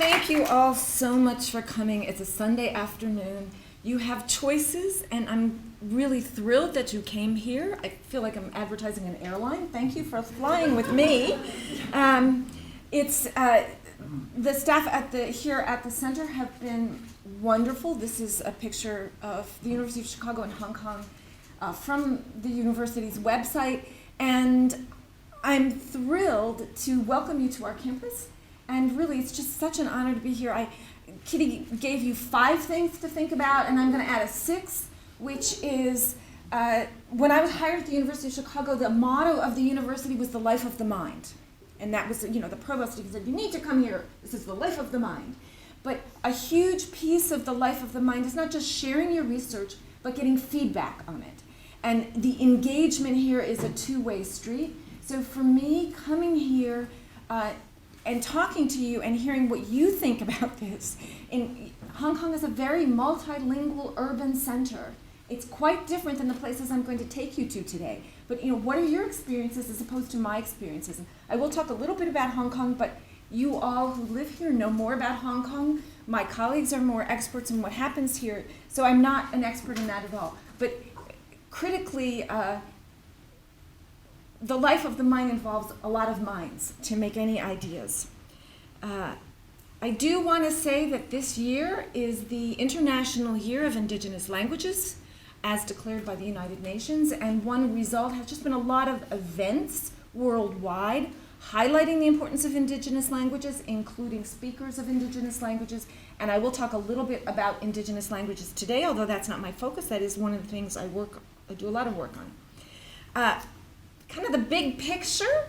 thank you all so much for coming. It's a Sunday afternoon. You have choices, and I'm really thrilled that you came here. I feel like I'm advertising an airline. Thank you for flying with me. The staff here at the center have been wonderful. This is a picture of the University of Chicago and Hong Kong from the university's website, and I'm thrilled to welcome you to our campus. And really, it's just such an honor to be here. Kitty gave you 5 things to think about, and I'm going to add a 6th, which is when I was hired at the University of Chicago, the motto of the university was the life of the mind. And that was, the provost said, you need to come here. This is the life of the mind. But a huge piece of the life of the mind is not just sharing your research, but getting feedback on it. And the engagement here is a two-way street. So for me, coming here and talking to you and hearing what you think about this, Hong Kong is a very multilingual urban center. It's quite different than the places I'm going to take you to today. But what are your experiences as opposed to my experiences? And I will talk a little bit about Hong Kong, but you all who live here know more about Hong Kong. My colleagues are more experts in what happens here, so I'm not an expert in that at all. But critically, the life of the mind involves a lot of minds to make any ideas. I do want to say that this year is the International Year of Indigenous Languages, as declared by the United Nations, and one result has just been a lot of events worldwide highlighting the importance of indigenous languages, including speakers of indigenous languages, and I will talk a little bit about indigenous languages today, although that's not my focus. That is one of the things I do a lot of work on. Kind of the big picture,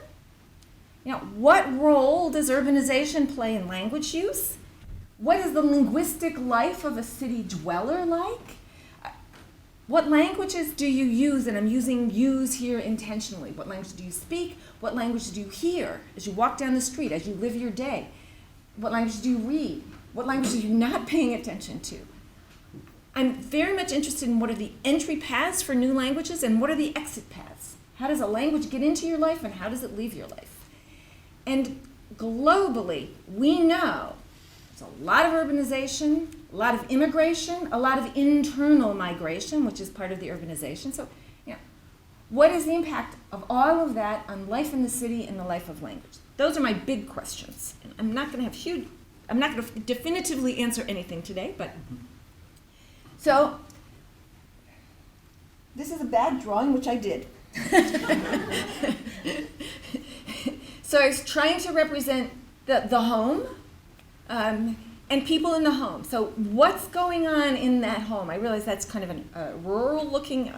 what role does urbanization play in language use? What is the linguistic life of a city dweller like? What languages do you use? And I'm using use here intentionally. What language do you speak? What language do you hear as you walk down the street, as you live your day? What language do you read? What language are you not paying attention to? I'm very much interested in what are the entry paths for new languages and what are the exit paths. How does a language get into your life and how does it leave your life? And globally, we know there's a lot of urbanization, a lot of immigration, a lot of internal migration, which is part of the urbanization. So, what is the impact of all of that on life in the city and the life of language? Those are my big questions. And I'm not going to definitively answer anything today, but so this is a bad drawing, which I did. So I was trying to represent the home and people in the home. So what's going on in that home? I realize that's kind of a rural-looking,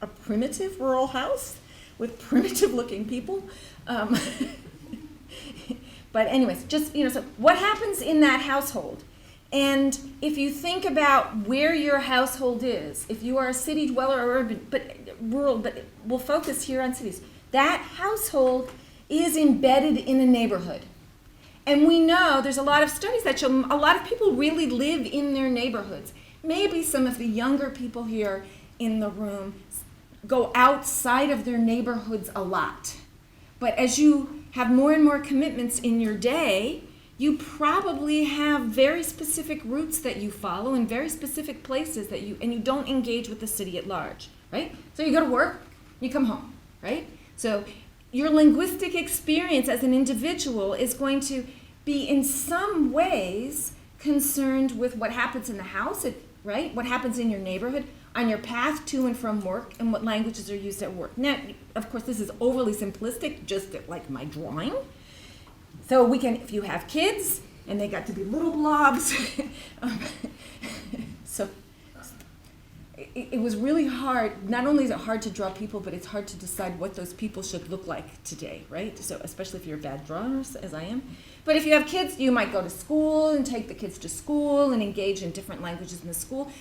a primitive rural house with primitive-looking people. But anyways, just, so what happens in that household? And if you think about where your household is, if you are a city dweller or urban, but rural, but we'll focus here on cities, that household is embedded in a neighborhood. And we know there's a lot of studies that show a lot of people really live in their neighborhoods. Maybe some of the younger people here in the room go outside of their neighborhoods a lot. But as you have more and more commitments in your day, you probably have very specific routes that you follow and very specific places and you don't engage with the city at large, right? So you go to work, you come home, right? So your linguistic experience as an individual is going to be in some ways concerned with what happens in the house, right? What happens in your neighborhood, on your path to and from work, and what languages are used at work. Now, of course, this is overly simplistic, just like my drawing. So we can, if you have kids, and they got to be little blobs, so it was really hard. Not only is it hard to draw people, but it's hard to decide what those people should look like today, right? So especially if you're bad drawers, as I am. But if you have kids, you might go to school and take the kids to school and engage in different languages in the school.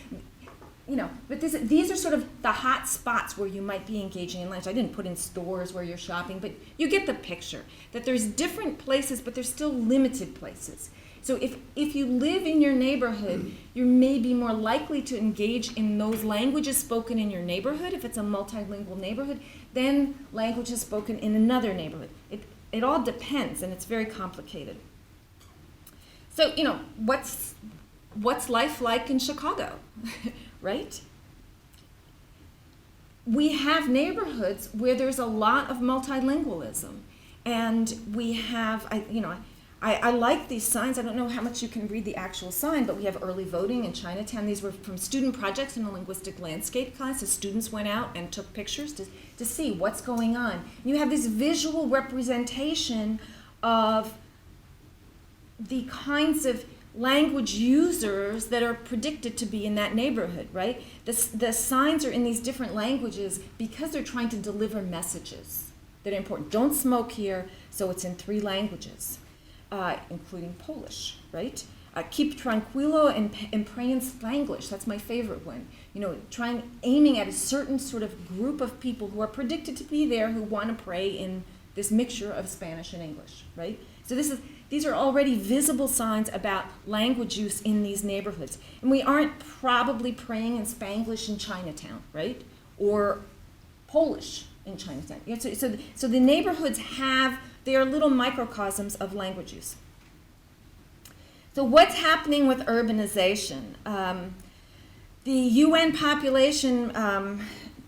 But these are sort of the hot spots where you might be engaging in language. I didn't put in stores where you're shopping, but you get the picture, that there's different places, but there's still limited places. So if you live in your neighborhood, you may be more likely to engage in those languages spoken in your neighborhood, if it's a multilingual neighborhood, than languages spoken in another neighborhood. It all depends, and it's very complicated. So, what's life like in Chicago, right? We have neighborhoods where there's a lot of multilingualism, and we have, I like these signs. I don't know how much you can read the actual sign, but we have early voting in Chinatown. These were from student projects in a linguistic landscape class. The students went out and took pictures to see what's going on. You have this visual representation of the kinds of language users that are predicted to be in that neighborhood, right? The signs are in these different languages because they're trying to deliver messages that are important. Don't smoke here, so it's in 3 languages, including Polish, right? Keep tranquilo and pray in Spanglish. That's my favorite one. Aiming at a certain sort of group of people who are predicted to be there who want to pray in this mixture of Spanish and English, right? So these are already visible signs about language use in these neighborhoods. And we aren't probably praying in Spanglish in Chinatown, right? Or Polish in Chinatown. So the neighborhoods they are little microcosms of language use. So what's happening with urbanization? The UN population,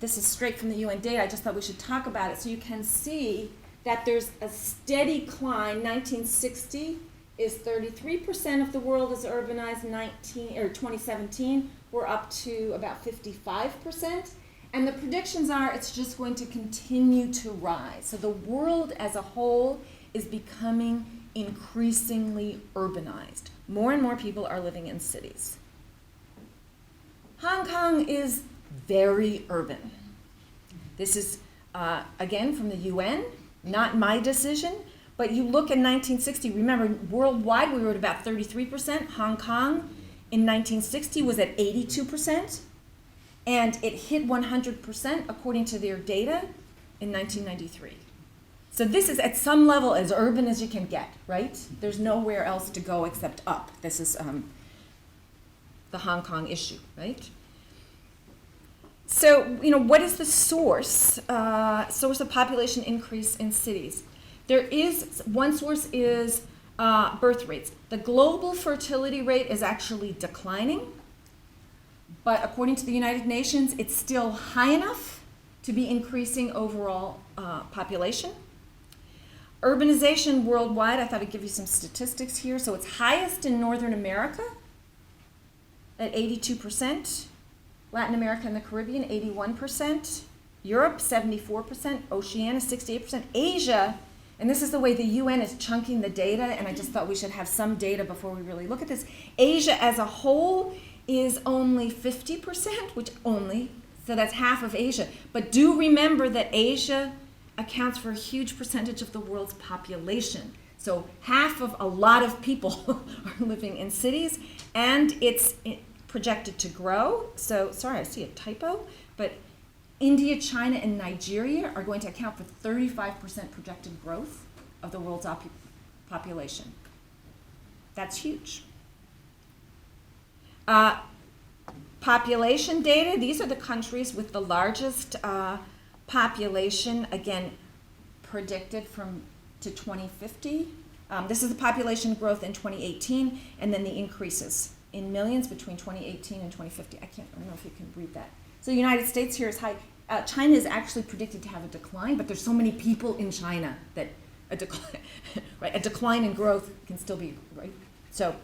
this is straight from the UN data, I just thought we should talk about it so you can see that there's a steady climb. 1960 is 33% of the world is urbanized. 2017, we're up to about 55%. And the predictions are it's just going to continue to rise. So the world as a whole is becoming increasingly urbanized. More and more people are living in cities. Hong Kong is very urban. This is, again, from the UN. Not my decision, but you look in 1960, remember, worldwide we were at about 33%. Hong Kong in 1960 was at 82%, and it hit 100% according to their data in 1993. So this is at some level as urban as you can get, right? There's nowhere else to go except up. This is the Hong Kong issue, right? So, what is the source of population increase in cities? One source is birth rates. The global fertility rate is actually declining, but according to the United Nations, it's still high enough to be increasing overall population. Urbanization worldwide, I thought I'd give you some statistics here. So it's highest in Northern America at 82%. Latin America and the Caribbean, 81%. Europe, 74%. Oceania, 68%. Asia, and this is the way the UN is chunking the data, and I just thought we should have some data before we really look at this. Asia as a whole is only 50%, so that's half of Asia. But do remember that Asia accounts for a huge percentage of the world's population. So half of a lot of people are living in cities, and it's projected to grow. So, sorry, I see a typo, but India, China, and Nigeria are going to account for 35% projected growth of the world's population. That's huge. Population data, these are the countries with the largest population, again, predicted to 2050. This is the population growth in 2018, and then the increases in millions between 2018 and 2050. I don't know if you can read that. So the United States here is high. China is actually predicted to have a decline, but there's so many people in China that a decline in growth can still be, right? So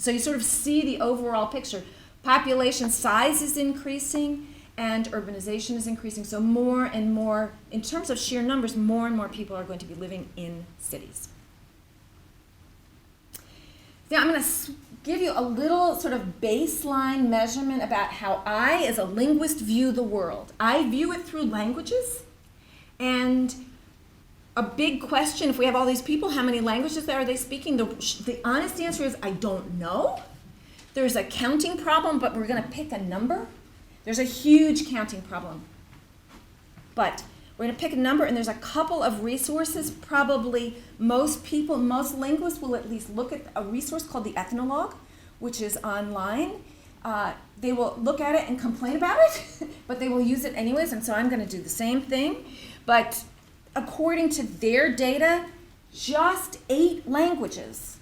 you sort of see the overall picture. Population size is increasing and urbanization is increasing. So more and more, in terms of sheer numbers, more and more people are going to be living in cities. Now I'm going to give you a little sort of baseline measurement about how I, as a linguist, view the world. I view it through languages, and a big question, if we have all these people, how many languages are they speaking? The honest answer is I don't know. There's a counting problem, but we're going to pick a number. There's a huge counting problem. But we're going to pick a number, and there's a couple of resources. Probably most linguists will at least look at a resource called the Ethnologue, which is online. They will look at it and complain about it, but they will use it anyways, and so I'm going to do the same thing. But according to their data, just 8 languages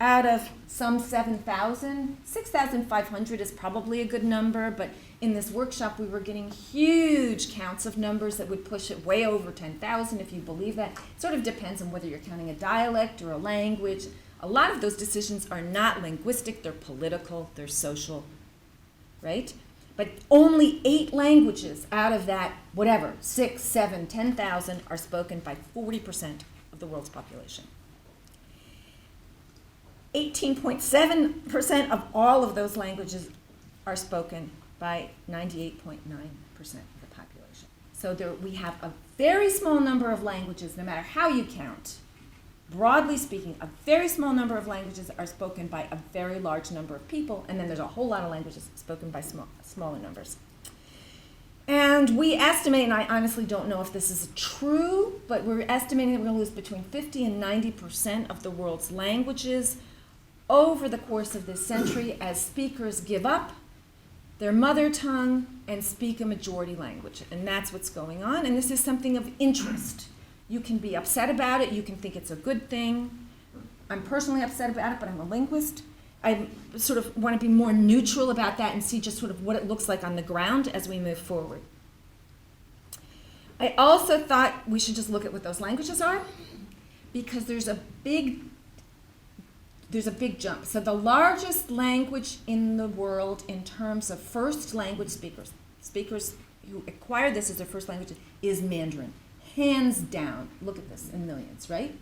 out of some 7,000. 6,500 is probably a good number, but in this workshop we were getting huge counts of numbers that would push it way over 10,000 if you believe that. It sort of depends on whether you're counting a dialect or a language. A lot of those decisions are not linguistic, they're political, they're social, right? But only 8 languages out of that, whatever, 6, 7, 10,000 are spoken by 40% of the world's population. 18.7% of all of those languages are spoken by 98.9% of the population. So we have a very small number of languages, no matter how you count. Broadly speaking, a very small number of languages are spoken by a very large number of people, and then there's a whole lot of languages spoken by smaller numbers. And we estimate, and I honestly don't know if this is true, but we're estimating that we're going to lose between 50 and 90% of the world's languages over the course of this century as speakers give up their mother tongue and speak a majority language. And that's what's going on, and this is something of interest. You can be upset about it, you can think it's a good thing. I'm personally upset about it, but I'm a linguist. I sort of want to be more neutral about that and see just sort of what it looks like on the ground as we move forward. I also thought we should just look at what those languages are, because there's a big jump. So the largest language in the world in terms of first language speakers who acquire this as their first language, is Mandarin. Hands down. Look at this in millions, right?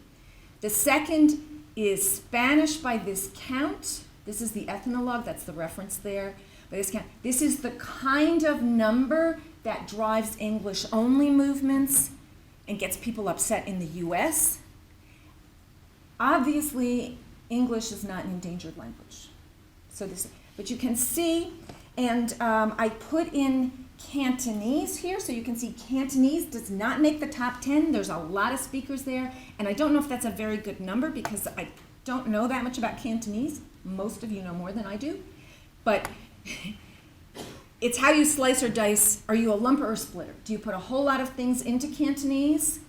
The second is Spanish by this count. This is the ethnologue, that's the reference there. By this count, this is the kind of number that drives English-only movements and gets people upset in the US. Obviously, English is not an endangered language. But you can see, and I put in Cantonese here, so you can see Cantonese does not make the top 10. There's a lot of speakers there, and I don't know if that's a very good number because I don't know that much about Cantonese. Most of you know more than I do. But it's how you slice or dice. Are you a lumper or splitter? Do you put a whole lot of things into Cantonese,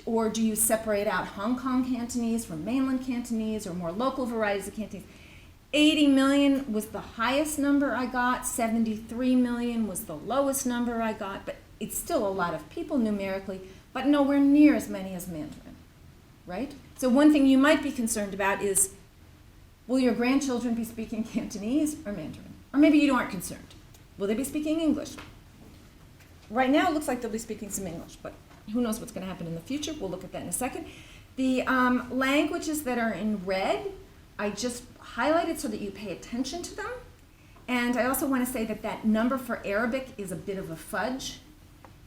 or do you separate out Hong Kong Cantonese from mainland Cantonese or more local varieties of Cantonese? 80 million was the highest number I got, 73 million was the lowest number I got, but it's still a lot of people numerically, but nowhere near as many as Mandarin, right? So one thing you might be concerned about is, will your grandchildren be speaking Cantonese or Mandarin? Or maybe you aren't concerned. Will they be speaking English? Right now it looks like they'll be speaking some English, but who knows what's going to happen in the future? We'll look at that in a second. The languages that are in red, I just highlighted so that you pay attention to them. And I also want to say that that number for Arabic is a bit of a fudge.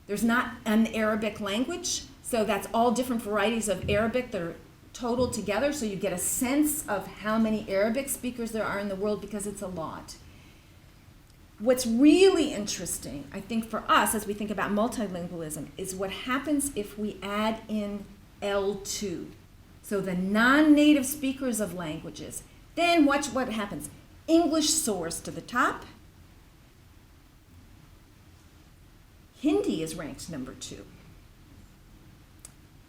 There's not an Arabic language, so that's all different varieties of Arabic that are totaled together, so you get a sense of how many Arabic speakers there are in the world, because it's a lot. What's really interesting, I think, for us as we think about multilingualism is what happens if we add in L2. So the non-native speakers of languages. Then watch what happens. English soars to the top. Hindi is ranked number 2.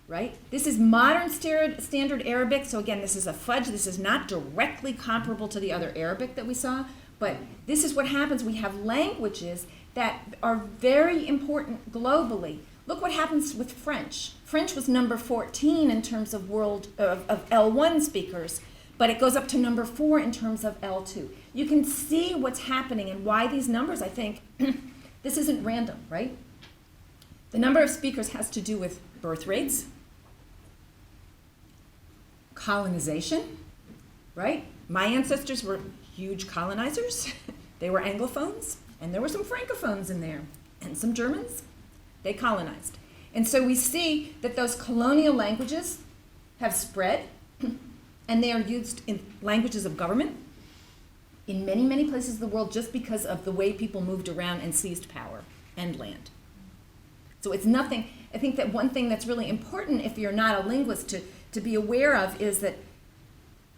Right? This is modern standard Arabic. So again, this is a fudge. This is not directly comparable to the other Arabic that we saw. But this is what happens. We have languages that are very important globally. Look what happens with French. French was number 14 in terms of of L1 speakers, but it goes up to number 4 in terms of L2. You can see what's happening and why these numbers, I think, this isn't random, right? The number of speakers has to do with birth rates, colonization, right? My ancestors were huge colonizers. They were Anglophones, and there were some Francophones in there, and some Germans. They colonized. And so we see that those colonial languages have spread, and they are used in languages of government in many, many places of the world just because of the way people moved around and seized power and land. So it's nothing. I think that one thing that's really important if you're not a linguist to be aware of is that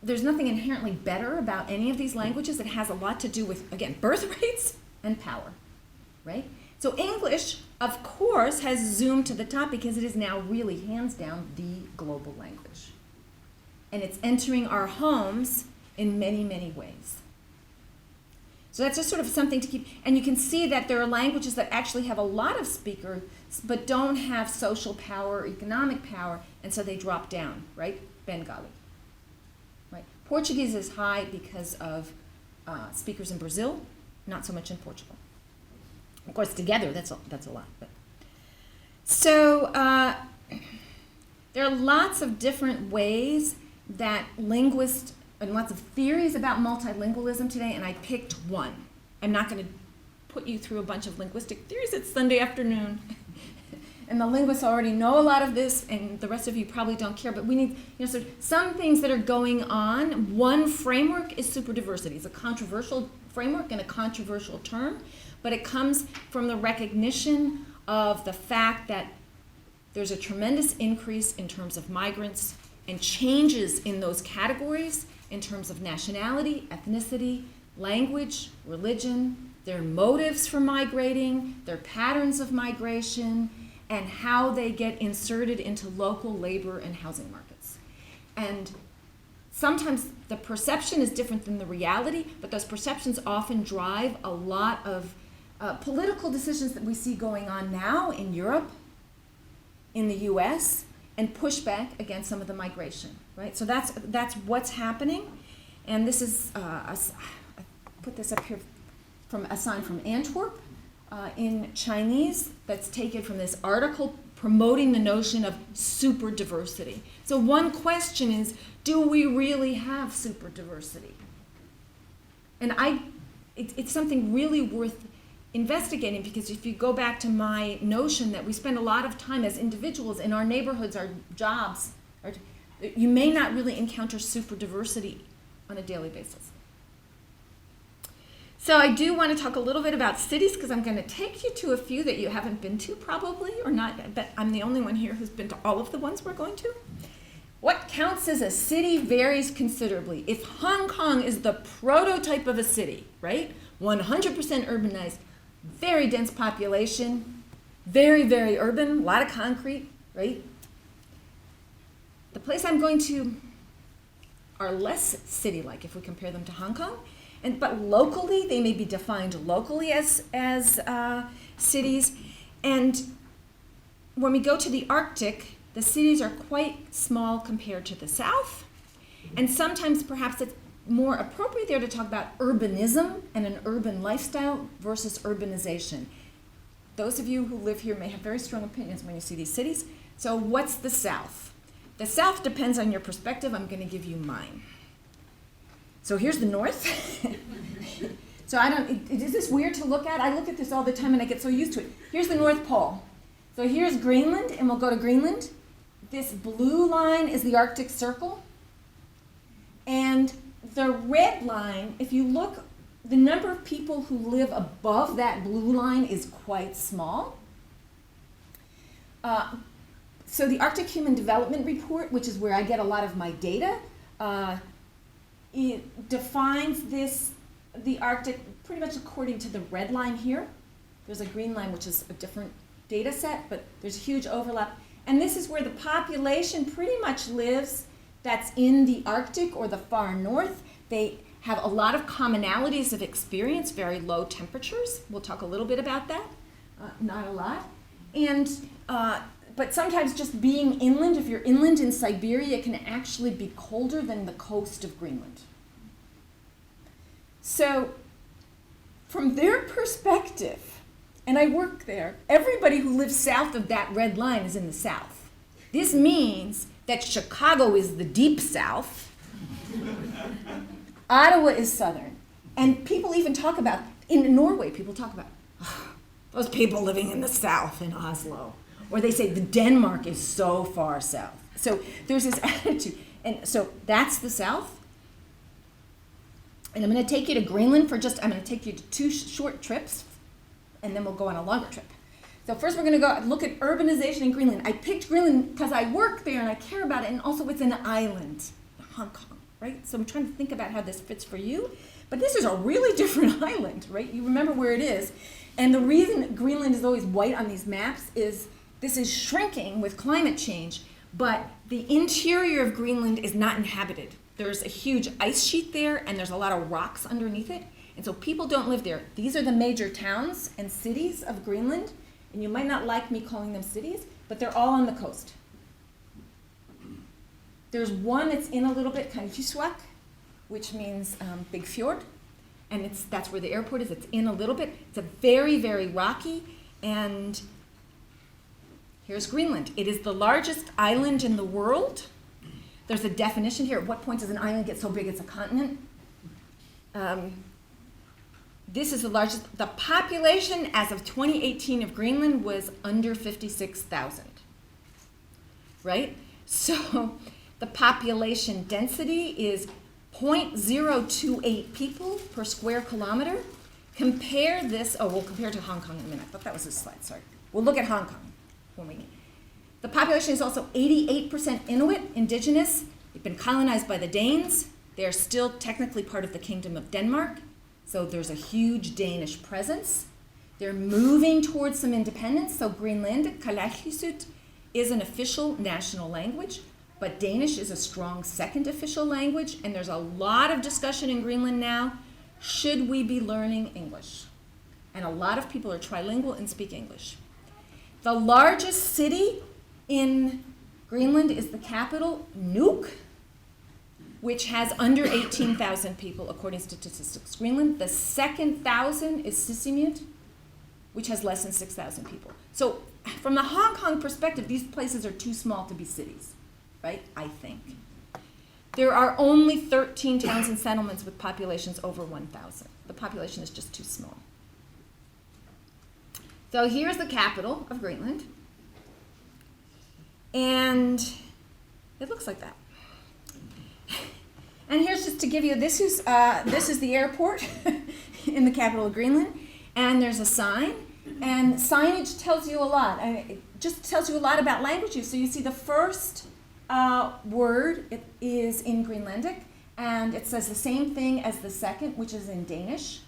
there's nothing inherently better about any of these languages. It has a lot to do with, again, birth rates and power, right? So English, of course, has zoomed to the top because it is now really, hands down, the global language. And it's entering our homes in many, many ways. So that's just sort of something to keep, and you can see that there are languages that actually have a lot of speakers, but don't have social power or economic power, and so they drop down, right? Bengali, right? Portuguese is high because of speakers in Brazil, not so much in Portugal. Of course, together, that's a lot. But. So there are lots of different ways that linguists, and lots of theories about multilingualism today, and I picked one. I'm not going to put you through a bunch of linguistic theories. It's Sunday afternoon. And the linguists already know a lot of this, and the rest of you probably don't care, but we need, so some things that are going on. One framework is superdiversity. It's a controversial framework and a controversial term, but it comes from the recognition of the fact that there's a tremendous increase in terms of migrants and changes in those categories in terms of nationality, ethnicity, language, religion, their motives for migrating, their patterns of migration, and how they get inserted into local labor and housing markets. And sometimes the perception is different than the reality, but those perceptions often drive a lot of political decisions that we see going on now in Europe, in the US, and pushback against some of the migration, right? So that's what's happening. And this is, I put this up here from a sign from Antwerp in Chinese that's taken from this article promoting the notion of super diversity. So one question is, do we really have super diversity? And it's something really worth investigating, because if you go back to my notion that we spend a lot of time as individuals in our neighborhoods, our jobs, you may not really encounter super diversity on a daily basis. So I do want to talk a little bit about cities, because I'm going to take you to a few that you haven't been to probably, or not, but I'm the only one here who's been to all of the ones we're going to. What counts as a city varies considerably. If Hong Kong is the prototype of a city, right? 100% urbanized, very dense population, very, very urban, a lot of concrete, right? The place I'm going to are less city-like if we compare them to Hong Kong, but locally, they may be defined locally as cities. And when we go to the Arctic, the cities are quite small compared to the south, and sometimes perhaps it's more appropriate there to talk about urbanism and an urban lifestyle versus urbanization. Those of you who live here may have very strong opinions when you see these cities. So what's the South? The South depends on your perspective. I'm going to give you mine. So here's the North. So is this weird to look at? I look at this all the time and I get so used to it. Here's the North Pole. So here's Greenland, and we'll go to Greenland. This blue line is the Arctic Circle. And the red line, if you look, the number of people who live above that blue line is quite small. So the Arctic Human Development Report, which is where I get a lot of my data, it defines the Arctic pretty much according to the red line here. There's a green line, which is a different data set, but there's huge overlap. And this is where the population pretty much lives that's in the Arctic or the far north. They have a lot of commonalities of experience, very low temperatures. We'll talk a little bit about that, not a lot. And but sometimes just being inland, if you're inland in Siberia, it can actually be colder than the coast of Greenland. So from their perspective, and I work there, everybody who lives south of that red line is in the south. This means that Chicago is the deep south, Ottawa is southern, and people even talk about, in Norway, people talk about, those people living in the south in Oslo. Or they say the Denmark is so far south. So there's this attitude. And so that's the south. And I'm going to take you to Greenland I'm going to take you to 2 short trips, and then we'll go on a longer trip. So first we're going to go look at urbanization in Greenland. I picked Greenland because I work there and I care about it, and also it's an island, Hong Kong, right? So I'm trying to think about how this fits for you. But this is a really different island, right? You remember where it is. And the reason Greenland is always white on these maps is this is shrinking with climate change, but the interior of Greenland is not inhabited. there's a huge ice sheet there, and there's a lot of rocks underneath it. And so people don't live there. These are the major towns and cities of Greenland. And you might not like me calling them cities, but they're all on the coast. There's one that's in a little bit, Yakutsk, which means big fjord. And that's where the airport is. It's in a little bit. It's a very, very rocky. And here's Greenland. It is the largest island in the world. There's a definition here. At what point does an island get so big it's a continent? This is the largest. The population as of 2018 of Greenland was under 56,000, right? So the population density is 0.028 people per square kilometer. Compare this, we'll compare to Hong Kong in a minute. I thought that was this slide, sorry. We'll look at Hong Kong when we The population is also 88% Inuit, indigenous. They've been colonized by the Danes. They are still technically part of the Kingdom of Denmark. So there's a huge Danish presence. They're moving towards some independence. So Greenlandic, Kalaallisut, is an official national language, but Danish is a strong second official language, and there's a lot of discussion in Greenland now. Should we be learning English? And a lot of people are trilingual and speak English. The largest city in Greenland is the capital, Nuuk, which has under 18,000 people, according to Statistics Greenland. The second 1,000 is Sisimiut, which has less than 6,000 people. So from the Hong Kong perspective, these places are too small to be cities, right? I think. There are only 13 towns and settlements with populations over 1,000. The population is just too small. So here's the capital of Greenland. And it looks like that. And here's just to give you, this is the airport in the capital of Greenland. And there's a sign. And signage tells you a lot. It just tells you a lot about language use. So you see the first word it is in Greenlandic. And it says the same thing as the second, which is in Danish.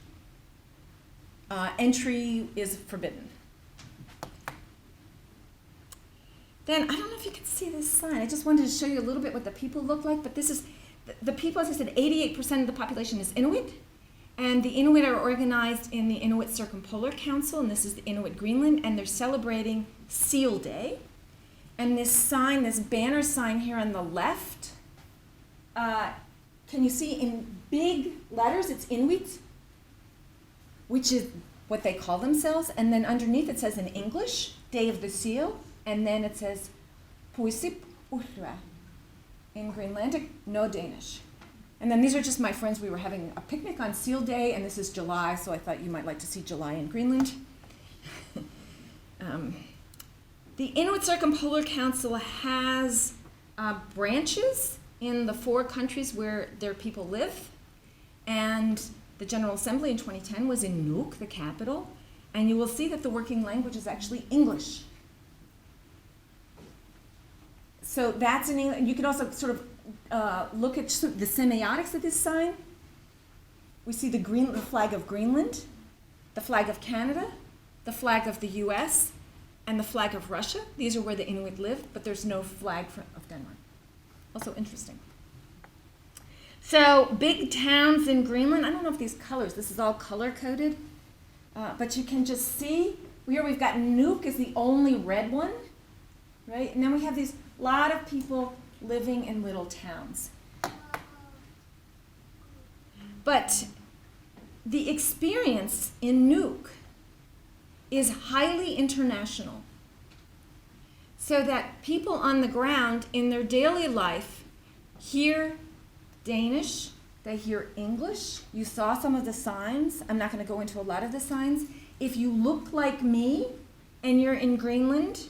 Entry is forbidden. Then, I don't know if you can see this sign. I just wanted to show you a little bit what the people look like. But this is, the people, as I said, 88% of the population is Inuit. And the Inuit are organized in the Inuit Circumpolar Council. And this is the Inuit Greenland. And they're celebrating Seal Day. And this sign, this banner sign here on the left, can you see in big letters, it's Inuit, which is what they call themselves. And then underneath it says in English, Day of the Seal. And then it says, Puisip Urra, in Greenlandic, no Danish. And then these are just my friends. We were having a picnic on Seal Day, and this is July, so I thought you might like to see July in Greenland. The Inuit Circumpolar Council has branches in the 4 countries where their people live. And the General Assembly in 2010 was in Nuuk, the capital. And you will see that the working language is actually English. So that's in English. You can also sort of look at the semiotics of this sign. We see the flag of Greenland, the flag of Canada, the flag of the US, and the flag of Russia. These are where the Inuit live, but there's no flag of Denmark. Also interesting. So big towns in Greenland. I don't know if these colors, this is all color-coded, but you can just see, here we've got Nuuk is the only red one, right? And then we have these lot of people living in little towns. But the experience in Nuuk is highly international. So that people on the ground in their daily life hear Danish, they hear English. You saw some of the signs. I'm not going to go into a lot of the signs. If you look like me and you're in Greenland,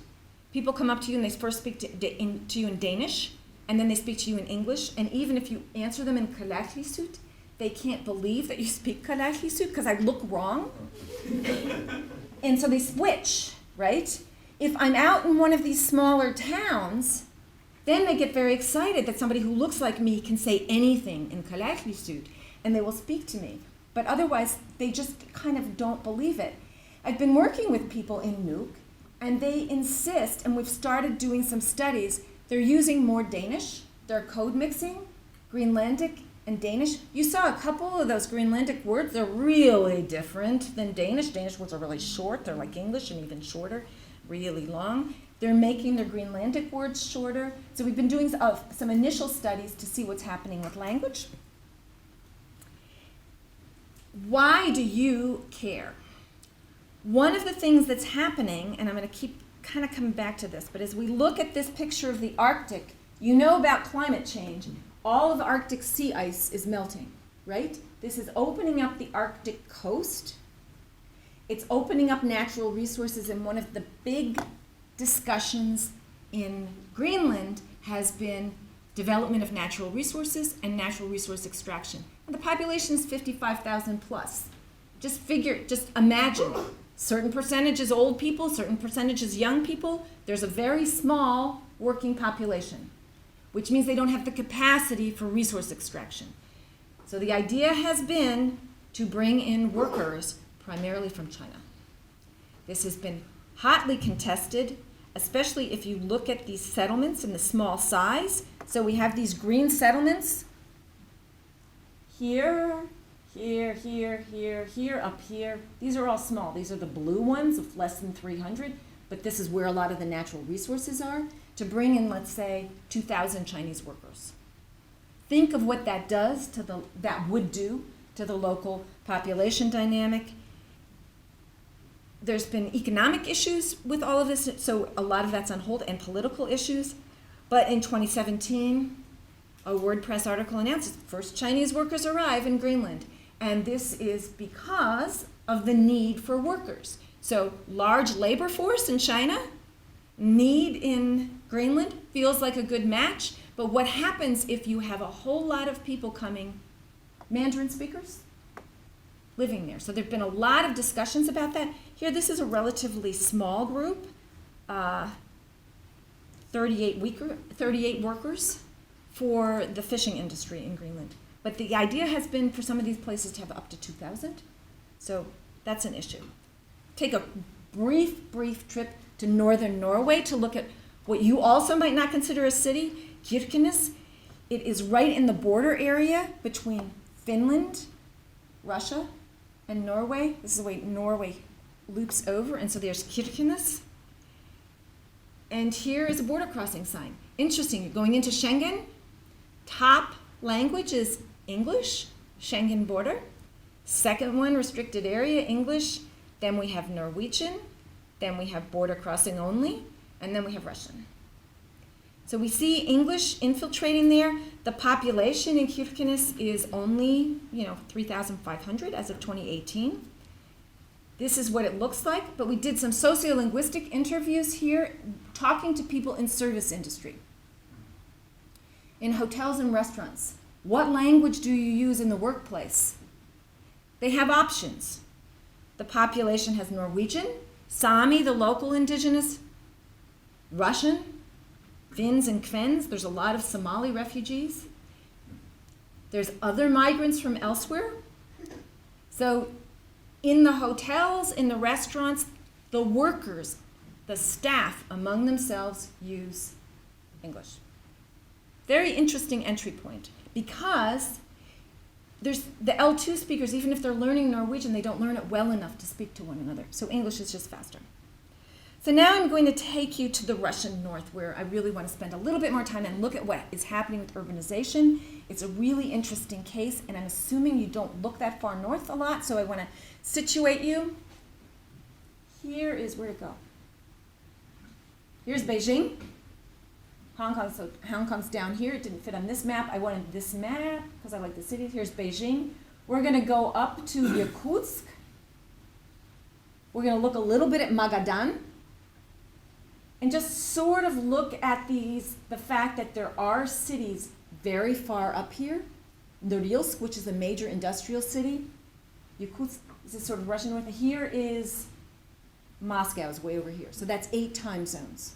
people come up to you and they first speak to you in Danish, and then they speak to you in English. And even if you answer them in Kalaallisut, they can't believe that you speak Kalaallisut because I look wrong. And so they switch, right? If I'm out in one of these smaller towns, then they get very excited that somebody who looks like me can say anything in Kalaallisut, and they will speak to me. But otherwise, they just kind of don't believe it. I've been working with people in Nuuk, and they insist, and we've started doing some studies, they're using more Danish, they're code mixing Greenlandic and Danish. You saw a couple of those Greenlandic words. They're really different than Danish. Danish words are really short. They're like English and even shorter, really long. They're making their Greenlandic words shorter. So we've been doing some initial studies to see what's happening with language. Why do you care? One of the things that's happening, and I'm going to keep kind of coming back to this, but as we look at this picture of the Arctic, you know about climate change. All of the Arctic sea ice is melting, right? This is opening up the Arctic coast. It's opening up natural resources, and one of the big discussions in Greenland has been development of natural resources and natural resource extraction. And the population is 55,000 plus. Just imagine, certain percentages old people, certain percentages young people. There's a very small working population, which means they don't have the capacity for resource extraction. So the idea has been to bring in workers primarily from China. This has been hotly contested, especially if you look at these settlements in the small size. So we have these green settlements here, here, here, here, here, up here. These are all small. These are the blue ones of less than 300, but this is where a lot of the natural resources are, to bring in, let's say, 2,000 Chinese workers. Think of what that does that would do to the local population dynamic. There's been economic issues with all of this, so a lot of that's on hold, and political issues. But in 2017, a WordPress article announces first Chinese workers arrive in Greenland. And this is because of the need for workers. So large labor force in China, need in Greenland, feels like a good match. But what happens if you have a whole lot of people coming, Mandarin speakers, living there? So there have been a lot of discussions about that. Here, this is a relatively small group, 38 workers for the fishing industry in Greenland. But the idea has been for some of these places to have up to 2,000. So that's an issue. Take a brief trip to northern Norway to look at what you also might not consider a city, Kirkenes. It is right in the border area between Finland, Russia, and Norway. This is the way Norway loops over, and so there's Kirkenes. And here is a border crossing sign. Interesting, you're going into Schengen. Top language is English, Schengen border. Second one, restricted area, English. Then we have Norwegian. Then we have border crossing only. And then we have Russian. So we see English infiltrating there. The population in Kirkenes is only, 3,500 as of 2018. This is what it looks like, but we did some sociolinguistic interviews here, talking to people in service industry, in hotels and restaurants. What language do you use in the workplace? They have options. The population has Norwegian, Sami, the local indigenous, Russian, Finns and Kvens. There's a lot of Somali refugees. There's other migrants from elsewhere. So in the hotels, in the restaurants, the workers, the staff among themselves use English. Very interesting entry point, because there's the L2 speakers, even if they're learning Norwegian, they don't learn it well enough to speak to one another. So English is just faster. So now I'm going to take you to the Russian north, where I really want to spend a little bit more time and look at what is happening with urbanization. It's a really interesting case, and I'm assuming you don't look that far north a lot, so I want to situate you. Here is where to go. Here's Beijing. Hong Kong, so Hong Kong's down here. It didn't fit on this map. I wanted this map because I like the cities. Here's Beijing. We're going to go up to Yakutsk. We're going to look a little bit at Magadan and just sort of look at the fact that there are cities very far up here. Norilsk, which is a major industrial city. Yakutsk is sort of Russian north. Here is Moscow, is way over here. So that's 8 time zones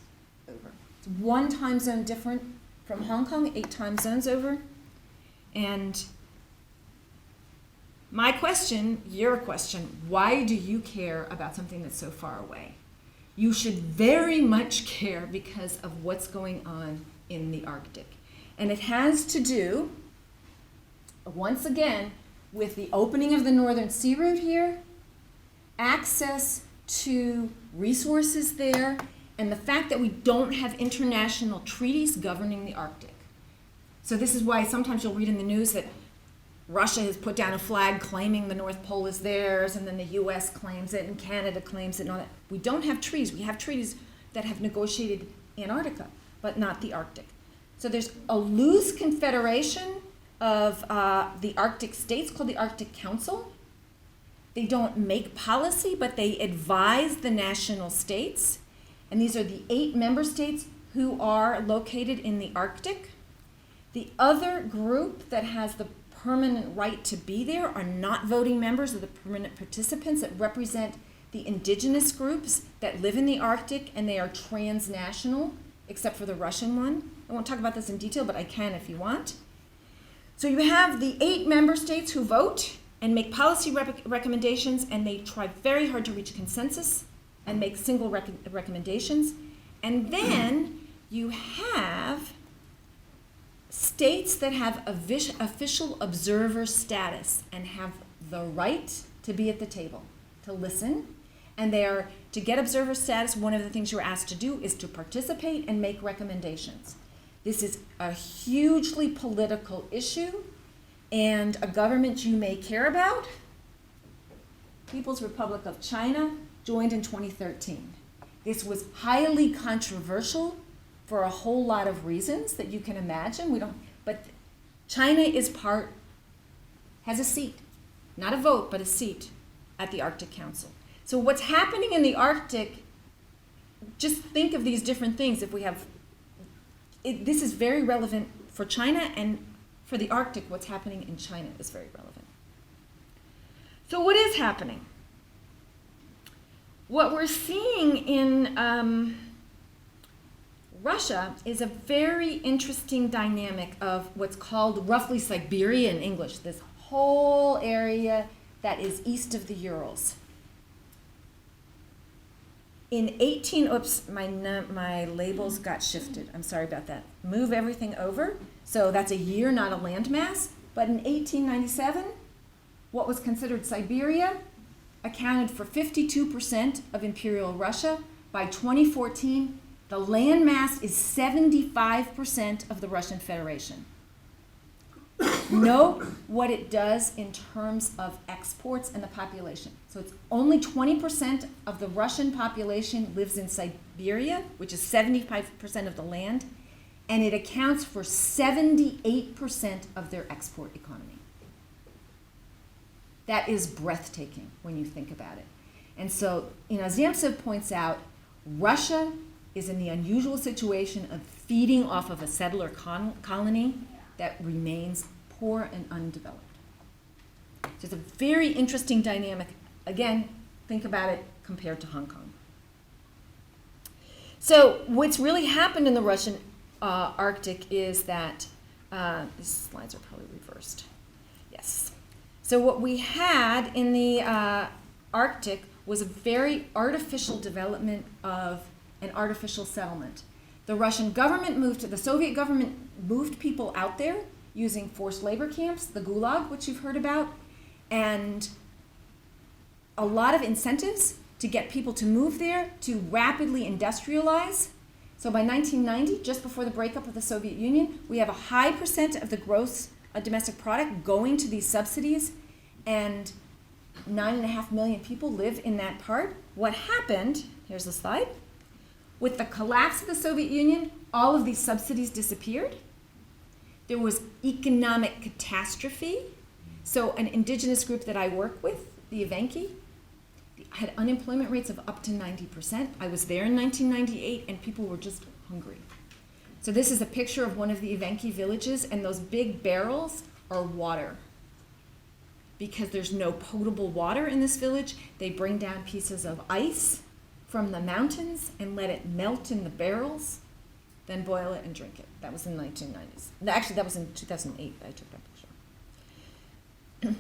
over. It's 1 time zone different from Hong Kong, 8 time zones over. And my question, your question, why do you care about something that's so far away? You should very much care because of what's going on in the Arctic. And it has to do once again, with the opening of the northern sea route here, access to resources there, and the fact that we don't have international treaties governing the Arctic. So this is why sometimes you'll read in the news that Russia has put down a flag claiming the North Pole is theirs, and then the US claims it, and Canada claims it, and all that. We don't have treaties. We have treaties that have negotiated Antarctica, but not the Arctic. So there's a loose confederation of the Arctic states called the Arctic Council. They don't make policy, but they advise the national states. And these are the 8 member states who are located in the Arctic. The other group that has the permanent right to be there are not voting members of the permanent participants that represent the indigenous groups that live in the Arctic, and they are transnational, except for the Russian one. I won't talk about this in detail, but I can if you want. So you have the 8 member states who vote and make policy recommendations, and they try very hard to reach consensus and make single recommendations. And then you have states that have official observer status and have the right to be at the table, to listen. And they are, to get observer status, one of the things you're asked to do is to participate and make recommendations. This is a hugely political issue, and a government you may care about, People's Republic of China, joined in 2013. This was highly controversial for a whole lot of reasons that you can imagine. But China has a seat, not a vote, but a seat at the Arctic Council. So what's happening in the Arctic, just think of these different things. This is very relevant for China, and for the Arctic, what's happening in China is very relevant. So what is happening? What we're seeing in Russia is a very interesting dynamic of what's called roughly Siberia in English, this whole area that is east of the Urals. My labels got shifted. I'm sorry about that. Move everything over. So that's a year, not a landmass. But in 1897, what was considered Siberia accounted for 52% of imperial Russia. By 2014, the landmass is 75% of the Russian Federation. Note what it does in terms of exports and the population. So it's only 20% of the Russian population lives in Siberia, which is 75% of the land, and it accounts for 78% of their export economy. That is breathtaking when you think about it. And so, as Zemtsev points out, Russia is in the unusual situation of feeding off of a settler colony that remains poor and undeveloped. So it's a very interesting dynamic. Again, think about it compared to Hong Kong. So what's really happened in the Russian Arctic is that, these slides are probably reversed. Yes. So what we had in the Arctic was a very artificial development of an artificial settlement. The Soviet government moved people out there using forced labor camps, the Gulag, which you've heard about, and a lot of incentives to get people to move there, to rapidly industrialize. So by 1990, just before the breakup of the Soviet Union, we have a high percent of the gross domestic product going to these subsidies, and 9.5 million people live in that part. What happened, here's the slide, with the collapse of the Soviet Union, all of these subsidies disappeared. There was economic catastrophe. So an indigenous group that I work with, the Evenki, had unemployment rates of up to 90%. I was there in 1998, and people were just hungry. So this is a picture of one of the Evenki villages, and those big barrels are water. Because there's no potable water in this village, they bring down pieces of ice from the mountains and let it melt in the barrels, then boil it and drink it. That was in the 1990s. Actually, that was in 2008 that I took that picture.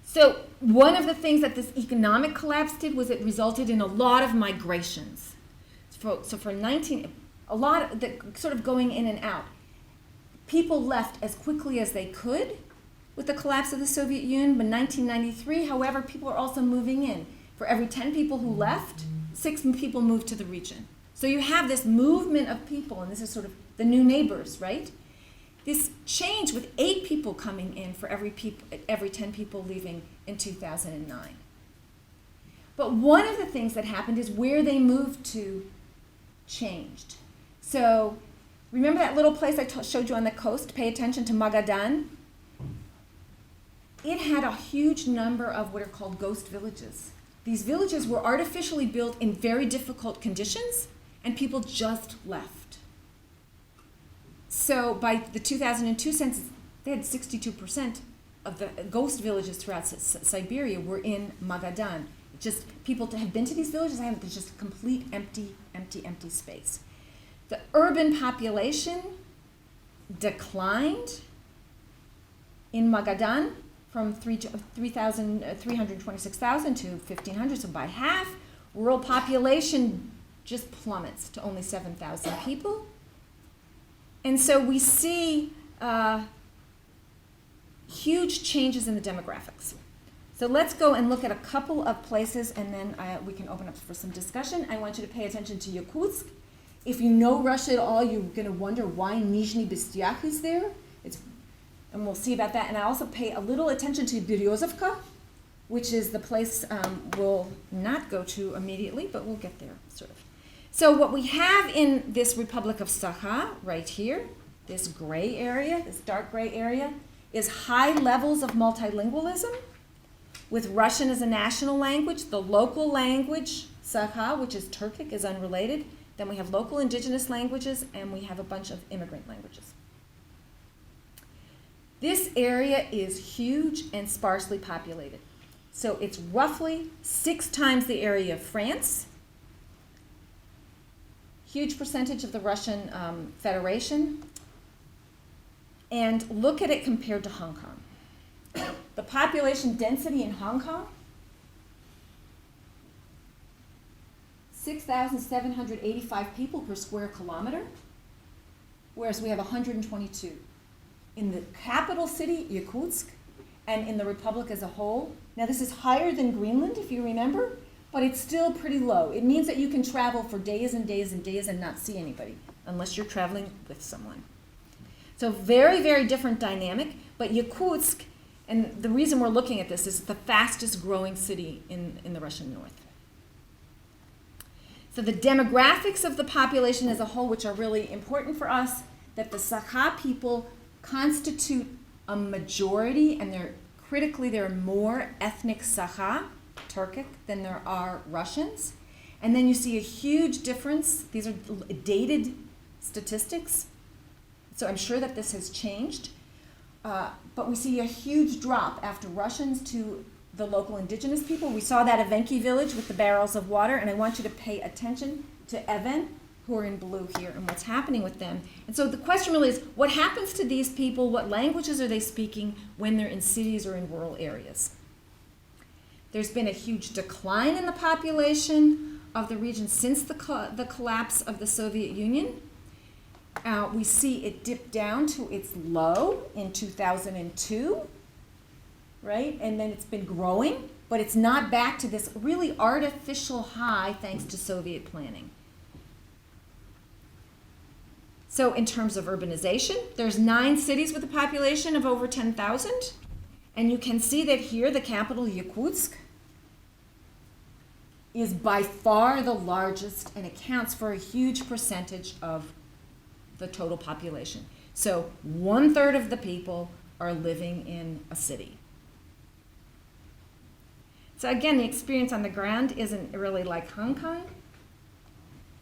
So one of the things that this economic collapse did was it resulted in a lot of migrations. So for a lot of the sort of going in and out. People left as quickly as they could with the collapse of the Soviet Union. But 1993, however, people are also moving in. For every 10 people who left, 6 people moved to the region. So you have this movement of people, and this is sort of the new neighbors, right? This change with 8 people coming in for every 10 people leaving in 2009. But one of the things that happened is where they moved to changed. So remember that little place I showed you on the coast? Pay attention to Magadan. It had a huge number of what are called ghost villages. These villages were artificially built in very difficult conditions, and people just left. So by the 2002 census, they had 62% of the ghost villages throughout Siberia were in Magadan. Just people have been to these villages, there's just complete empty space. The urban population declined in Magadan from 326,000 to 1,500, so by half. Rural population just plummets to only 7,000 people. And so we see huge changes in the demographics. So let's go and look at a couple of places, and then we can open up for some discussion. I want you to pay attention to Yakutsk. If you know Russia at all, you're going to wonder why Nizhny Bystyak is there. And we'll see about that. And I also pay a little attention to Beryozovka, which is the place we'll not go to immediately, but we'll get there, sort of. So what we have in this Republic of Sakha, right here, this gray area, this dark gray area, is high levels of multilingualism, with Russian as a national language. The local language, Sakha, which is Turkic, is unrelated. Then we have local indigenous languages, and we have a bunch of immigrant languages. This area is huge and sparsely populated. So it's roughly 6 times the area of France. Huge percentage of the Russian Federation. And look at it compared to Hong Kong. The population density in Hong Kong, 6,785 people per square kilometer, whereas we have 122. In the capital city, Yakutsk, and in the Republic as a whole. Now this is higher than Greenland, if you remember, but it's still pretty low. It means that you can travel for days and days and days and not see anybody, unless you're traveling with someone. So very, very different dynamic, but Yakutsk, and the reason we're looking at this is the fastest growing city in the Russian north. So the demographics of the population as a whole, which are really important for us, that the Sakha people constitute a majority, and there are more ethnic Sakha, Turkic, than there are Russians. And then you see a huge difference. These are dated statistics, so I'm sure that this has changed. But we see a huge drop after Russians to the local indigenous people. We saw that Evenki village with the barrels of water, and I want you to pay attention to Even, who are in blue here, and what's happening with them. And so the question really is, what happens to these people? What languages are they speaking when they're in cities or in rural areas? There's been a huge decline in the population of the region since the collapse of the Soviet Union. We see it dip down to its low in 2002, right? And then it's been growing, but it's not back to this really artificial high thanks to Soviet planning. So in terms of urbanization, there's 9 cities with a population of over 10,000. And you can see that here, the capital, Yakutsk, is by far the largest and accounts for a huge percentage of the total population. So 1/3 of the people are living in a city. So again, the experience on the ground isn't really like Hong Kong,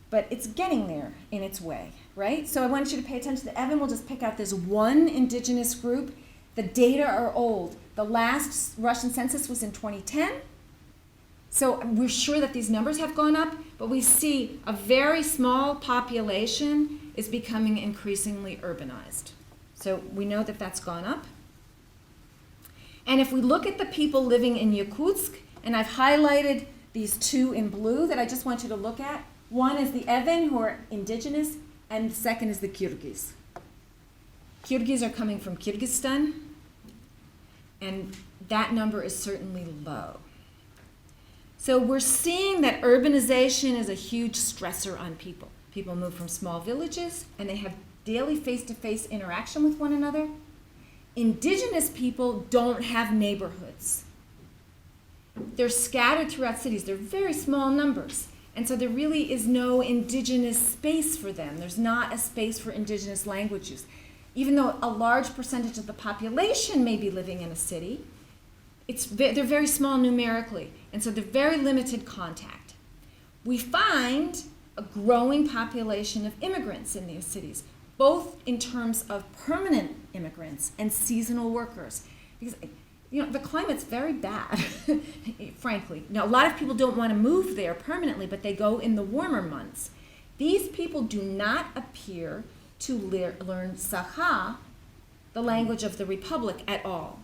but it's getting there in its way, right? So I want you to pay attention to Evan. We'll just pick out this one indigenous group. The data are old. The last Russian census was in 2010. So we're sure that these numbers have gone up, but we see a very small population is becoming increasingly urbanized. So we know that that's gone up. And if we look at the people living in Yakutsk, and I've highlighted these 2 in blue that I just want you to look at. One is the Even, who are indigenous, and the second is the Kyrgyz. Kyrgyz are coming from Kyrgyzstan. And that number is certainly low. So we're seeing that urbanization is a huge stressor on people. People move from small villages and they have daily face-to-face interaction with one another. Indigenous people don't have neighborhoods. They're scattered throughout cities. They're very small numbers. And so there really is no indigenous space for them. There's not a space for indigenous languages. Even though a large percentage of the population may be living in a city, they're very small numerically. And so they're very limited contact. We find a growing population of immigrants in these cities, both in terms of permanent immigrants and seasonal workers. Because the climate's very bad, frankly. Now, a lot of people don't want to move there permanently, but they go in the warmer months. These people do not appear to learn Sakha, the language of the Republic, at all.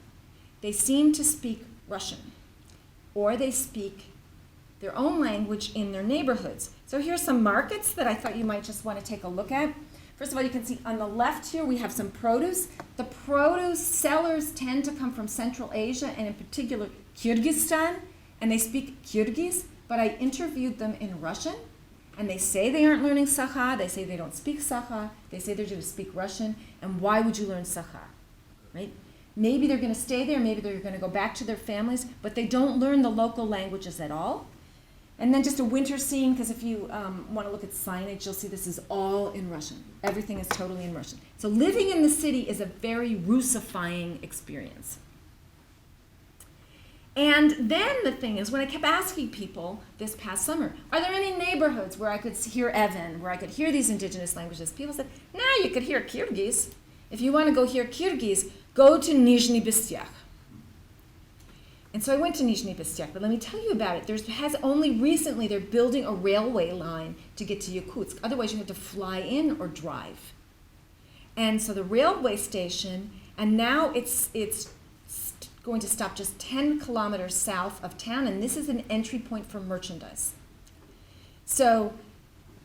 They seem to speak Russian, or they speak their own language in their neighborhoods. So here's some markets that I thought you might just want to take a look at. First of all, you can see on the left here we have some produce. The produce sellers tend to come from Central Asia, and in particular Kyrgyzstan, and they speak Kyrgyz, but I interviewed them in Russian, and they say they aren't learning Sakha, they say they don't speak Sakha, they say they're going to speak Russian, and why would you learn Sakha, right? Maybe they're going to stay there, maybe they're going to go back to their families, but they don't learn the local languages at all. And then just a winter scene, because if you want to look at signage, you'll see this is all in Russian. Everything is totally in Russian. So living in the city is a very Russifying experience. And then the thing is, when I kept asking people this past summer, are there any neighborhoods where I could hear Evan, where I could hear these indigenous languages? People said, no, you could hear Kyrgyz. If you want to go hear Kyrgyz, go to Nizhny Bestyak. And so I went to Nizhny Bestyak, but let me tell you about it. Only recently they're building a railway line to get to Yakutsk. Otherwise, you have to fly in or drive. And so the railway station, and now it's going to stop just 10 kilometers south of town, and this is an entry point for merchandise. So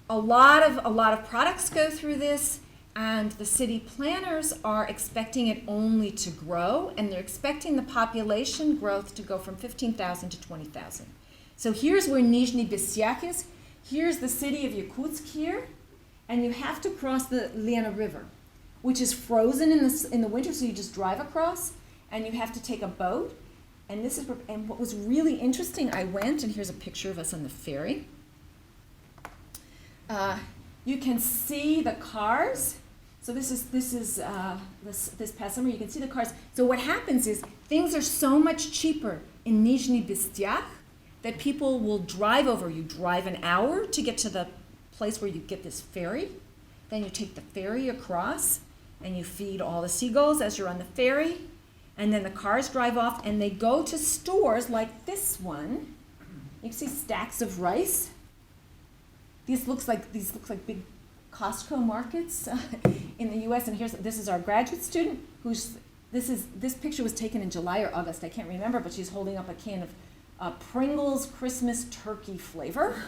a lot of products go through this. And the city planners are expecting it only to grow, and they're expecting the population growth to go from 15,000 to 20,000. So here's where Nizhny Bestyak is. Here's the city of Yakutsk here, and you have to cross the Lena River, which is frozen in the winter, so you just drive across, and you have to take a boat. And what was really interesting, I went, and here's a picture of us on the ferry. You can see the cars. So this past summer, you can see the cars. So what happens is things are so much cheaper in Nizhny Bestyak that people will drive over. You drive an hour to get to the place where you get this ferry. Then you take the ferry across, and you feed all the seagulls as you're on the ferry. And then the cars drive off, and they go to stores like this one. You can see stacks of rice. These look like big Costco markets in the U.S. And this is our graduate student this picture was taken in July or August, I can't remember, but she's holding up a can of Pringles Christmas turkey flavor.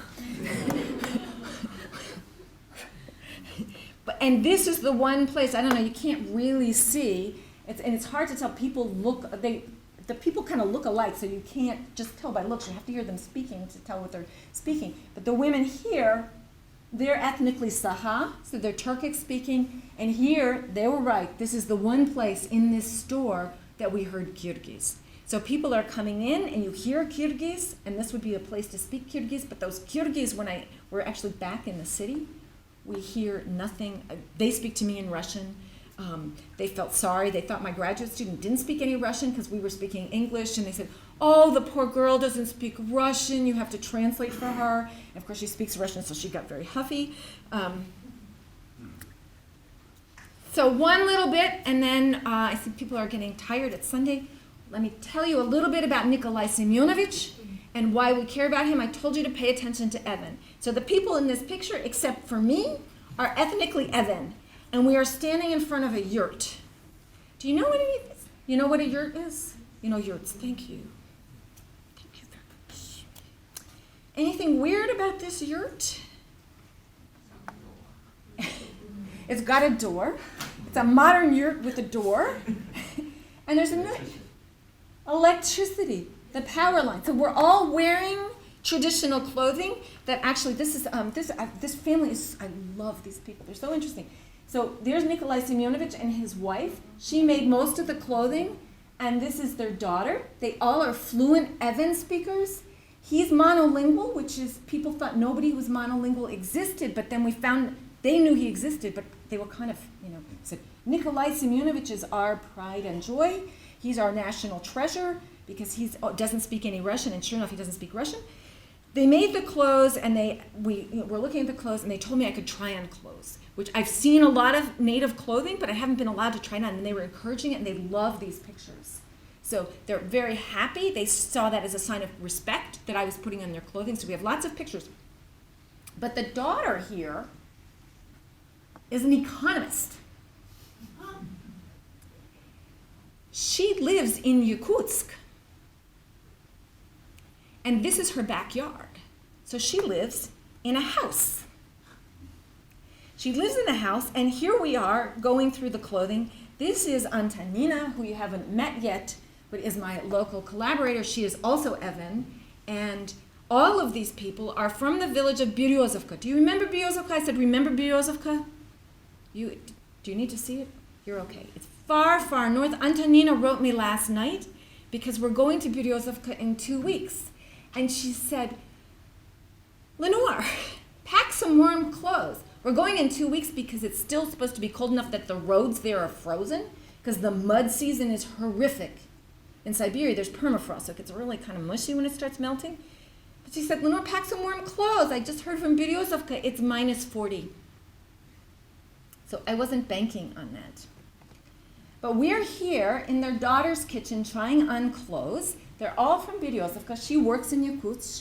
And this is the one place, I don't know, you can't really see, it's hard to tell. The people kind of look alike, so you can't just tell by looks. You have to hear them speaking to tell what they're speaking. But the women here, they're ethnically Saha, so they're Turkic speaking, and here, they were right. This is the one place in this store that we heard Kyrgyz. So people are coming in, and you hear Kyrgyz, and this would be a place to speak Kyrgyz, but those Kyrgyz, when we're actually back in the city, we hear nothing. They speak to me in Russian. They felt sorry. They thought my graduate student didn't speak any Russian because we were speaking English, and they said, oh, the poor girl doesn't speak Russian. You have to translate for her. And of course, she speaks Russian, so she got very huffy. So one little bit, and then I think people are getting tired. It's Sunday. Let me tell you a little bit about Nikolai Semyonovich and why we care about him. I told you to pay attention to Evan. So the people in this picture, except for me, are ethnically Evan. And we are standing in front of a yurt. Do you know what it is? You know what a yurt is? You know yurts. Thank you. Thank you very much. Anything weird about this yurt? It's got a door. It's a modern yurt with a door. And there's another. electricity, the power line. So we're all wearing traditional clothing that actually, this family is, I love these people. They're so interesting. So there's Nikolai Semyonovich and his wife. She made most of the clothing, and this is their daughter. They all are fluent Evan speakers. He's monolingual, which is, people thought nobody who was monolingual existed, but then we found they knew he existed, but they were kind of, said, Nikolai Semyonovich is our pride and joy. He's our national treasure because he doesn't speak any Russian, and sure enough, he doesn't speak Russian. They made the clothes, and we were looking at the clothes, and they told me I could try on clothes, which I've seen a lot of native clothing, but I haven't been allowed to try it on, and they were encouraging it, and they love these pictures. So they're very happy. They saw that as a sign of respect that I was putting on their clothing, so we have lots of pictures. But the daughter here is an economist. She lives in Yakutsk. And this is her backyard. So she lives in a house. She lives in a house, and here we are going through the clothing. This is Antonina, who you haven't met yet, but is my local collaborator. She is also Evan. And all of these people are from the village of Beryozovka. Do you remember Beryozovka? I said, remember Beryozovka? Do you need to see it? You're okay. It's far, far north. Antonina wrote me last night because we're going to Beryozovka in 2 weeks. And she said, Lenore, pack some warm clothes. We're going in 2 weeks because it's still supposed to be cold enough that the roads there are frozen because the mud season is horrific. In Siberia, there's permafrost, so it gets really kind of mushy when it starts melting. But she said, Lenore, pack some warm clothes. I just heard from Beryozovka, it's minus 40. So I wasn't banking on that. But we're here in their daughter's kitchen trying on clothes. They're all from Beryozovka. She works in Yakutsk.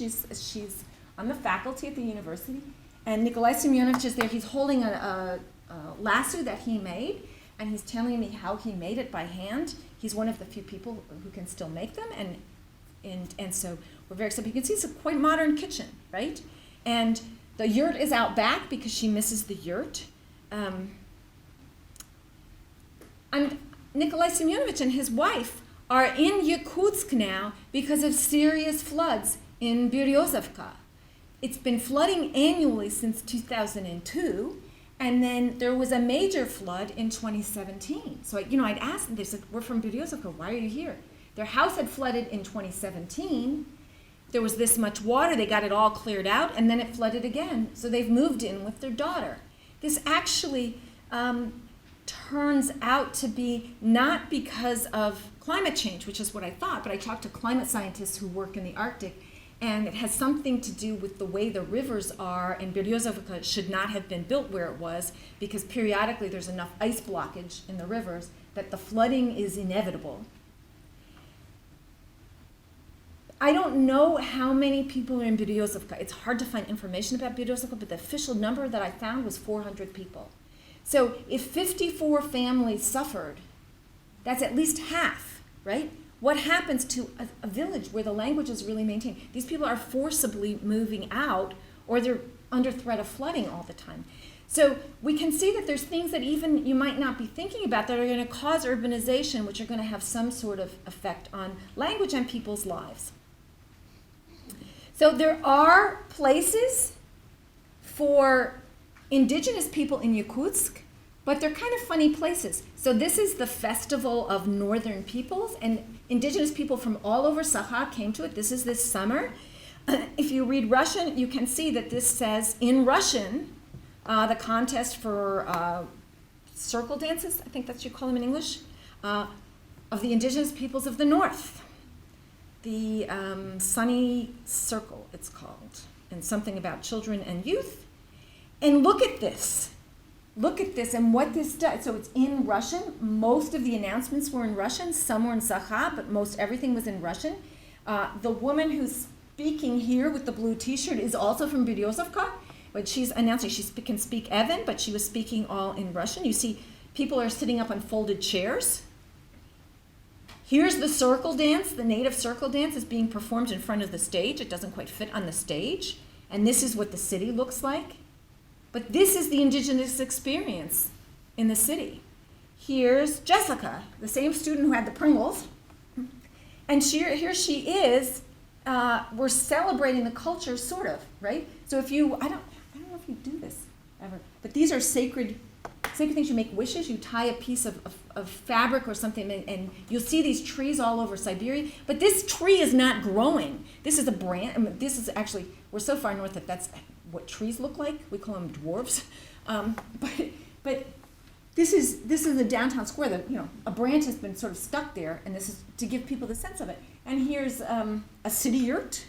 She's on the faculty at the university. And Nikolai Semyonovich is there. He's holding a lasso that he made, and he's telling me how he made it by hand. He's one of the few people who can still make them, and so we're very excited. You can see it's a quite modern kitchen, right? And the yurt is out back because she misses the yurt. And Nikolai Semyonovich and his wife are in Yakutsk now because of serious floods in Beryozovka. It's been flooding annually since 2002, and then there was a major flood in 2017. So, I'd asked them, they said, we're from Beryozovka, why are you here? Their house had flooded in 2017. There was this much water, they got it all cleared out, and then it flooded again. So they've moved in with their daughter. This actually turns out to be not because of climate change, which is what I thought, but I talked to climate scientists who work in the Arctic, and it has something to do with the way the rivers are, and Beryozovka should not have been built where it was because periodically there's enough ice blockage in the rivers that the flooding is inevitable. I don't know how many people are in Beryozovka. It's hard to find information about Beryozovka, but the official number that I found was 400 people. So if 54 families suffered, that's at least half, right? What happens to a village where the language is really maintained? These people are forcibly moving out, or they're under threat of flooding all the time. So we can see that there's things that even you might not be thinking about that are going to cause urbanization, which are going to have some sort of effect on language and people's lives. So there are places for indigenous people in Yakutsk, but they're kind of funny places. So this is the Festival of Northern Peoples, and indigenous people from all over Sakha came to it. This is this summer. If you read Russian, you can see that this says in Russian, the contest for circle dances, I think that's what you call them in English, of the indigenous peoples of the North. The Sunny Circle, it's called, and something about children and youth. And look at this. Look at this and what this does. So it's in Russian. Most of the announcements were in Russian. Some were in Sakha, but most everything was in Russian. The woman who's speaking here with the blue T-shirt is also from Beryozovka, but she's announcing she can speak Evan, but she was speaking all in Russian. You see, people are sitting up on folded chairs. Here's the circle dance. The native circle dance is being performed in front of the stage. It doesn't quite fit on the stage. And this is what the city looks like. But this is the indigenous experience in the city. Here's Jessica, the same student who had the Pringles. And here she is. We're celebrating the culture, sort of, right? So if you, I don't know if you do this ever, but these are sacred things. You make wishes. You tie a piece of fabric or something, and you'll see these trees all over Siberia. But this tree is not growing. This is a branch. I mean, this is actually, we're so far north that that's what trees look like. We call them dwarves. But this is the downtown square. That, a branch has been sort of stuck there, and this is to give people the sense of it. And here's a city yurt.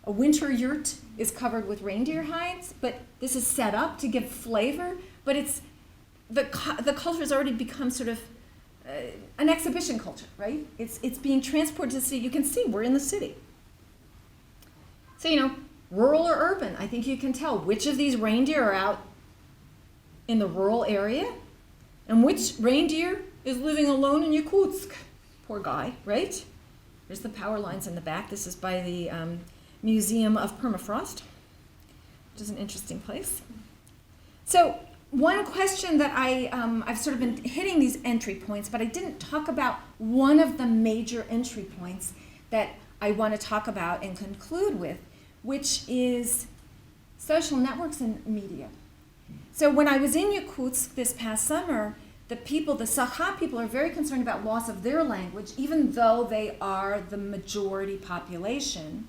A winter yurt is covered with reindeer hides, but this is set up to give flavor. But it's the culture has already become sort of an exhibition culture, right? It's being transported to the city. You can see we're in the city. So rural or urban. I think you can tell which of these reindeer are out in the rural area, and which reindeer is living alone in Yakutsk. Poor guy, right? There's the power lines in the back. This is by the Museum of Permafrost, which is an interesting place. So one question that I've sort of been hitting these entry points, but I didn't talk about one of the major entry points that I want to talk about and conclude with, which is social networks and media. So when I was in Yakutsk this past summer, the Sakha people are very concerned about loss of their language, even though they are the majority population,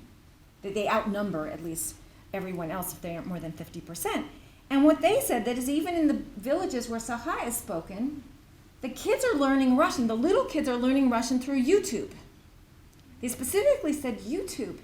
that they outnumber at least everyone else if they aren't more than 50%. And what they said, that is even in the villages where Sakha is spoken, the kids are learning Russian, the little kids are learning Russian through YouTube. They specifically said YouTube.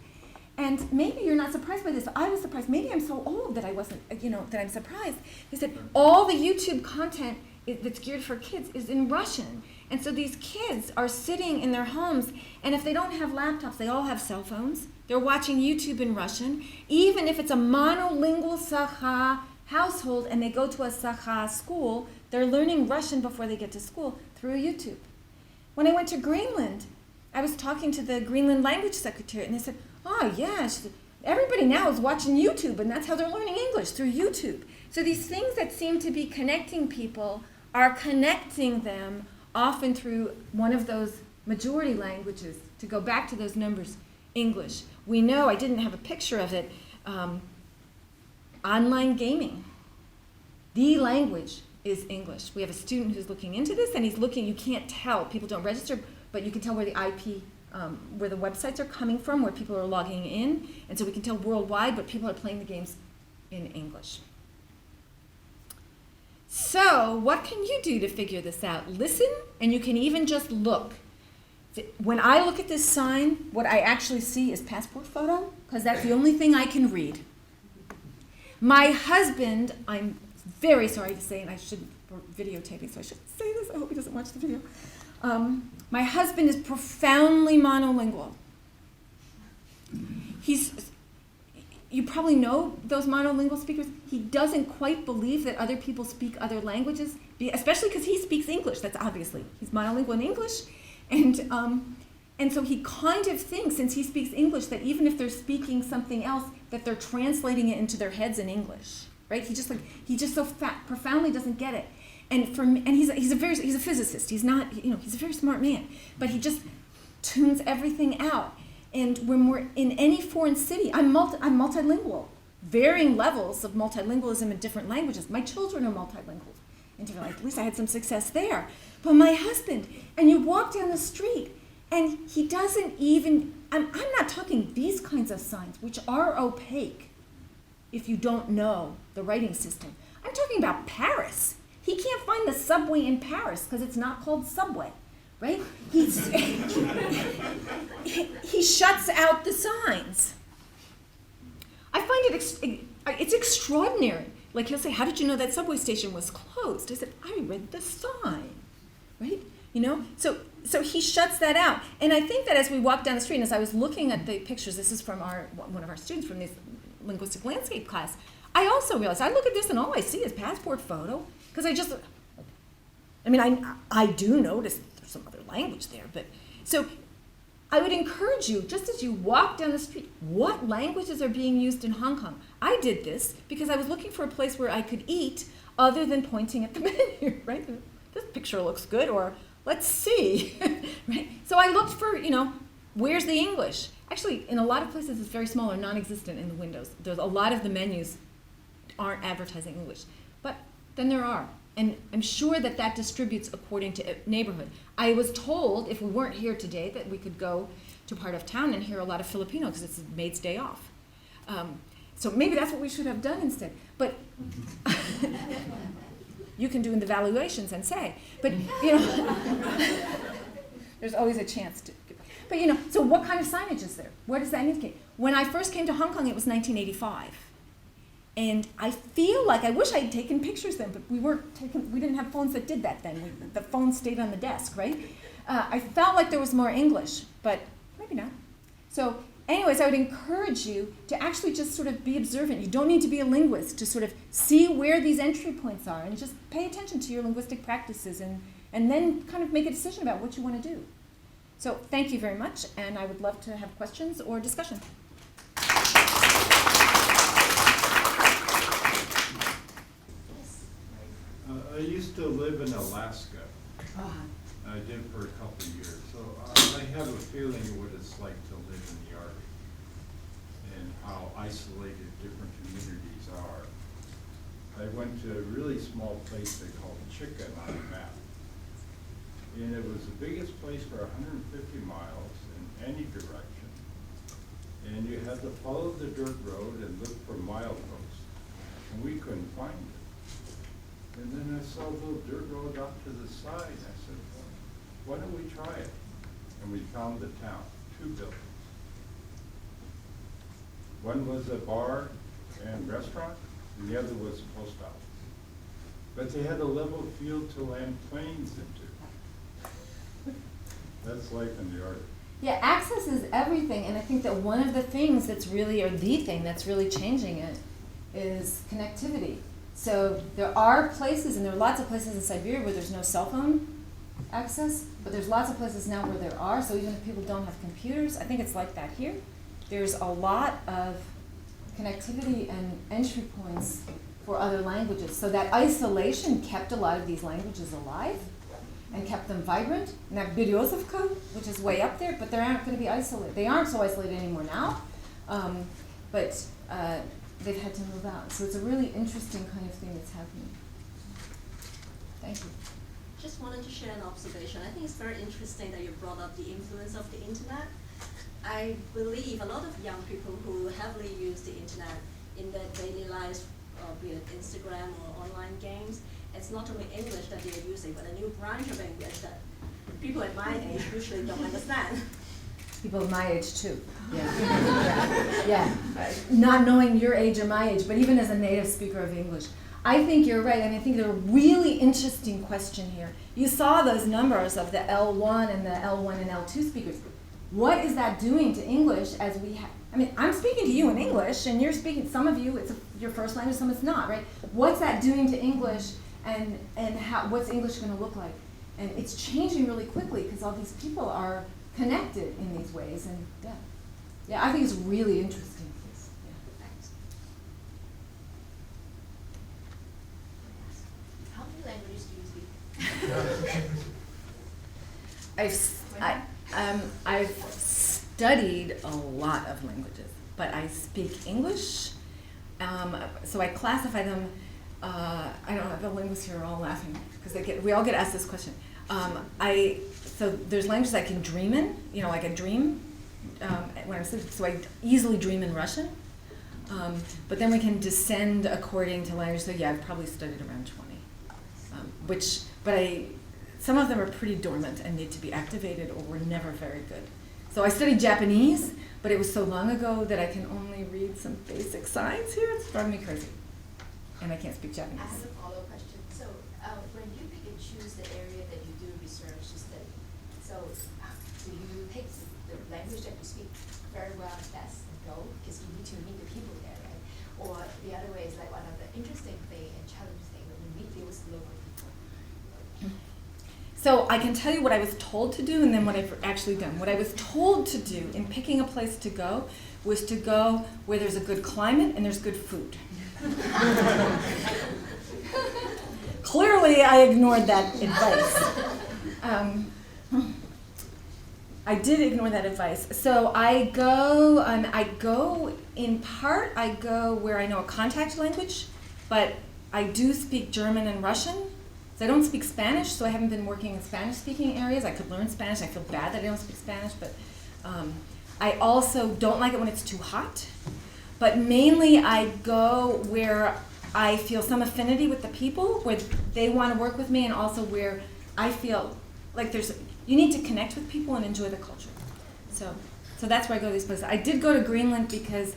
And maybe you're not surprised by this. I was surprised. Maybe I'm so old that I wasn't, that I'm surprised. They said all the YouTube content that's geared for kids is in Russian. And so these kids are sitting in their homes, and if they don't have laptops, they all have cell phones. They're watching YouTube in Russian. Even if it's a monolingual Sakha household and they go to a Sakha school, they're learning Russian before they get to school through YouTube. When I went to Greenland, I was talking to the Greenland language secretary, and they said, oh, yes, everybody now is watching YouTube, and that's how they're learning English, through YouTube. So these things that seem to be connecting people are connecting them often through one of those majority languages. To go back to those numbers, English. We know, I didn't have a picture of it, online gaming. The language is English. We have a student who's looking into this, and he's looking, you can't tell, people don't register, but you can tell where the IP where the websites are coming from, where people are logging in, and so we can tell worldwide, but people are playing the games in English. So what can you do to figure this out? Listen, and you can even just look. When I look at this sign, what I actually see is passport photo, because that's the only thing I can read. My husband, I'm very sorry to say, and I shouldn't, we're videotaping, so I shouldn't say this, I hope he doesn't watch the video. My husband is profoundly monolingual. You probably know those monolingual speakers. He doesn't quite believe that other people speak other languages, especially because he speaks English. That's obviously, he's monolingual in English. And so he kind of thinks, since he speaks English, that even if they're speaking something else, that they're translating it into their heads in English, right? He just so profoundly doesn't get it. And he's a physicist. He's not, he's a very smart man, but he just tunes everything out. And when we're in any foreign city, I'm multilingual, varying levels of multilingualism in different languages. My children are multilingual in different languages. At least I had some success there. But my husband, and you walk down the street, and he doesn't even, I'm not talking these kinds of signs, which are opaque if you don't know the writing system. I'm talking about Paris. He can't find the subway in Paris because it's not called subway, right? He shuts out the signs. I find it's extraordinary. Like he'll say, how did you know that subway station was closed? I said, I read the sign, right? So he shuts that out. And I think that as we walk down the street, and as I was looking at the pictures, this is from one of our students from this linguistic landscape class, I also realized, I look at this and all I see is passport photo. Because I do notice there's some other language there, but so I would encourage you, just as you walk down the street, what languages are being used in Hong Kong? I did this because I was looking for a place where I could eat other than pointing at the menu, right? This picture looks good, or let's see. Right? So I looked for, where's the English? Actually, in a lot of places, it's very small or non-existent in the windows. There's a lot of the menus aren't advertising English. But then there are. And I'm sure that distributes according to neighborhood. I was told, if we weren't here today, that we could go to part of town and hear a lot of Filipino because it's a maid's day off. So maybe that's what we should have done instead. But you can do in the valuations and say. But, there's always a chance to. But, so what kind of signage is there? What does that indicate? When I first came to Hong Kong, it was 1985. And I feel like, I wish I had taken pictures then, but we didn't have phones that did that then. The phone stayed on the desk, right? I felt like there was more English, but maybe not. So anyways, I would encourage you to actually just sort of be observant. You don't need to be a linguist to sort of see where these entry points are and just pay attention to your linguistic practices and then kind of make a decision about what you want to do. So thank you very much, and I would love to have questions or discussion. I used to live in Alaska. I did for a couple of years, so I have a feeling of what it's like to live in the Arctic and how isolated different communities are. I went to a really small place they called Chicken on the map. And it was the biggest place for 150 miles in any direction. And you had to follow the dirt road and look for mileposts. And we couldn't find it. And then I saw a little dirt road off to the side. I said, well, why don't we try it? And we found the town, 2 buildings. One was a bar and restaurant, and the other was a post office. But they had a level field to land planes into. That's life in the Arctic. Yeah, access is everything, and I think that one of the things that's really, or the thing that's really changing it, is connectivity. So there are places, and there are lots of places in Siberia where there's no cell phone access, but there's lots of places now where there are, so even if people don't have computers, I think it's like that here. There's a lot of connectivity and entry points for other languages. So that isolation kept a lot of these languages alive and kept them vibrant. And that Beryozovka, which is way up there, but they aren't going to be isolated. They aren't so isolated anymore now, but they've had to move out. So it's a really interesting kind of thing that's happening. Thank you. Just wanted to share an observation. I think it's very interesting that you brought up the influence of the internet. I believe a lot of young people who heavily use the internet in their daily lives, be it Instagram or online games, it's not only English that they are using, but a new branch of English that people at my age usually don't understand. People of my age too. Yeah. Not knowing your age or my age, but even as a native speaker of English. I think you're right, and I think there's a really interesting question here. You saw those numbers of the L1 and the L1 and L2 speakers. What is that doing to English as we have? I mean, I'm speaking to you in English, and you're speaking, some of you, it's your first language, some it's not, right? What's that doing to English, and what's English going to look like? And it's changing really quickly because all these people are connected in these ways, and yeah, I think it's really interesting. Thanks. How many languages do you speak? I've studied a lot of languages, but I speak English, so I classify them. I don't know, the linguists here are all laughing because we all get asked this question. So there's languages I can dream in, like a dream when I'm sleeping, so I easily dream in Russian. But then we can descend according to language. So yeah, I've probably studied around 20, some of them are pretty dormant and need to be activated or were never very good. So I studied Japanese, but it was so long ago that I can only read some basic signs here. It's driving me crazy. And I can't speak Japanese. I have a follow-up question. So when you pick and choose the area that you do research to study, so do you pick the language that you speak very well and best and go? Because you need to meet the people there, right? Or the other way is like one of the interesting thing and challenging thing when you meet those local people. So I can tell you what I was told to do and then what I've actually done. What I was told to do in picking a place to go was to go where there's a good climate and there's good food. Clearly, I ignored that advice. I did ignore that advice. So I go in part, I go where I know a contact language, but I do speak German and Russian. So I don't speak Spanish, so I haven't been working in Spanish-speaking areas. I could learn Spanish. I feel bad that I don't speak Spanish, but I also don't like it when it's too hot. But mainly I go where I feel some affinity with the people, where they want to work with me, and also where I feel like you need to connect with people and enjoy the culture. So that's where I go to these places. I did go to Greenland because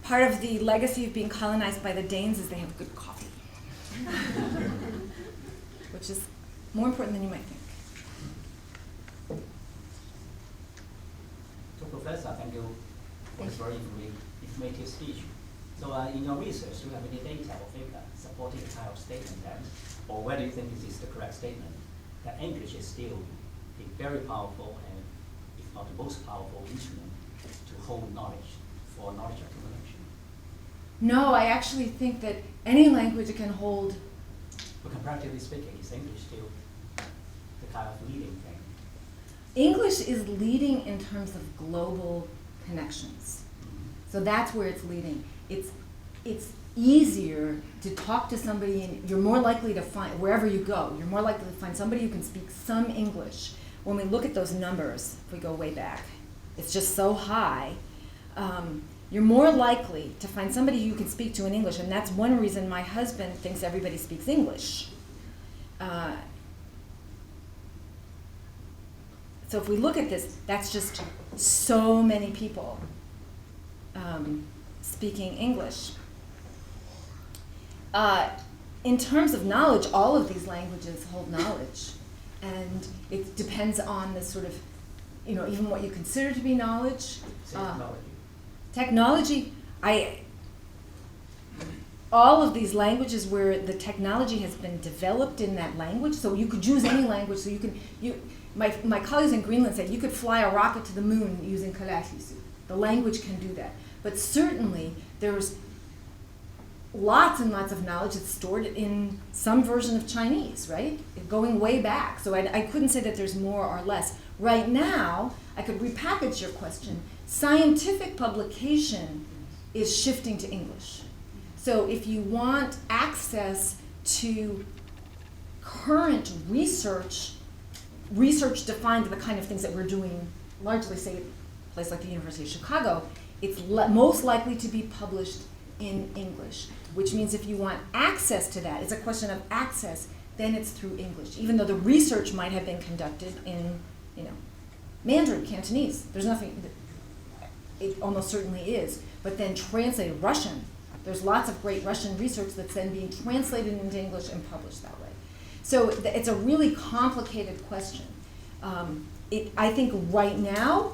part of the legacy of being colonized by the Danes is they have good coffee. Which is more important than you might think. So Professor, thank you for this very informative speech. So in your research, do you have any data or figure supporting the kind of statement that, or whether you think this is the correct statement, that English is still a very powerful and, if not the most powerful instrument to hold knowledge, for knowledge accumulation? No, I actually think that any language can hold. But comparatively speaking, is English still the kind of leading thing? English is leading in terms of global connections. So that's where it's leading. It's easier to talk to somebody, and you're more likely to find, wherever you go, you're more likely to find somebody who can speak some English. When we look at those numbers, if we go way back, it's just so high. You're more likely to find somebody who you can speak to in English, and that's one reason my husband thinks everybody speaks English. So if we look at this, that's just so many people speaking English. In terms of knowledge, all of these languages hold knowledge, and it depends on the sort of, even what you consider to be knowledge. Technology, all of these languages where the technology has been developed in that language, so you could use any language, so my colleagues in Greenland said you could fly a rocket to the moon using Kalashnikovs. The language can do that. But certainly there's lots and lots of knowledge that's stored in some version of Chinese, right? Going way back. So I couldn't say that there's more or less. Right now, I could repackage your question. Scientific publication is shifting to English. So if you want access to current research defined the kind of things that we're doing, largely, say, a place like the University of Chicago, it's most likely to be published in English, which means if you want access to that, it's a question of access, then it's through English, even though the research might have been conducted in, Mandarin, Cantonese. There's nothing, it almost certainly is, but then translated Russian. There's lots of great Russian research that's then being translated into English and published that way. So it's a really complicated question. I think right now,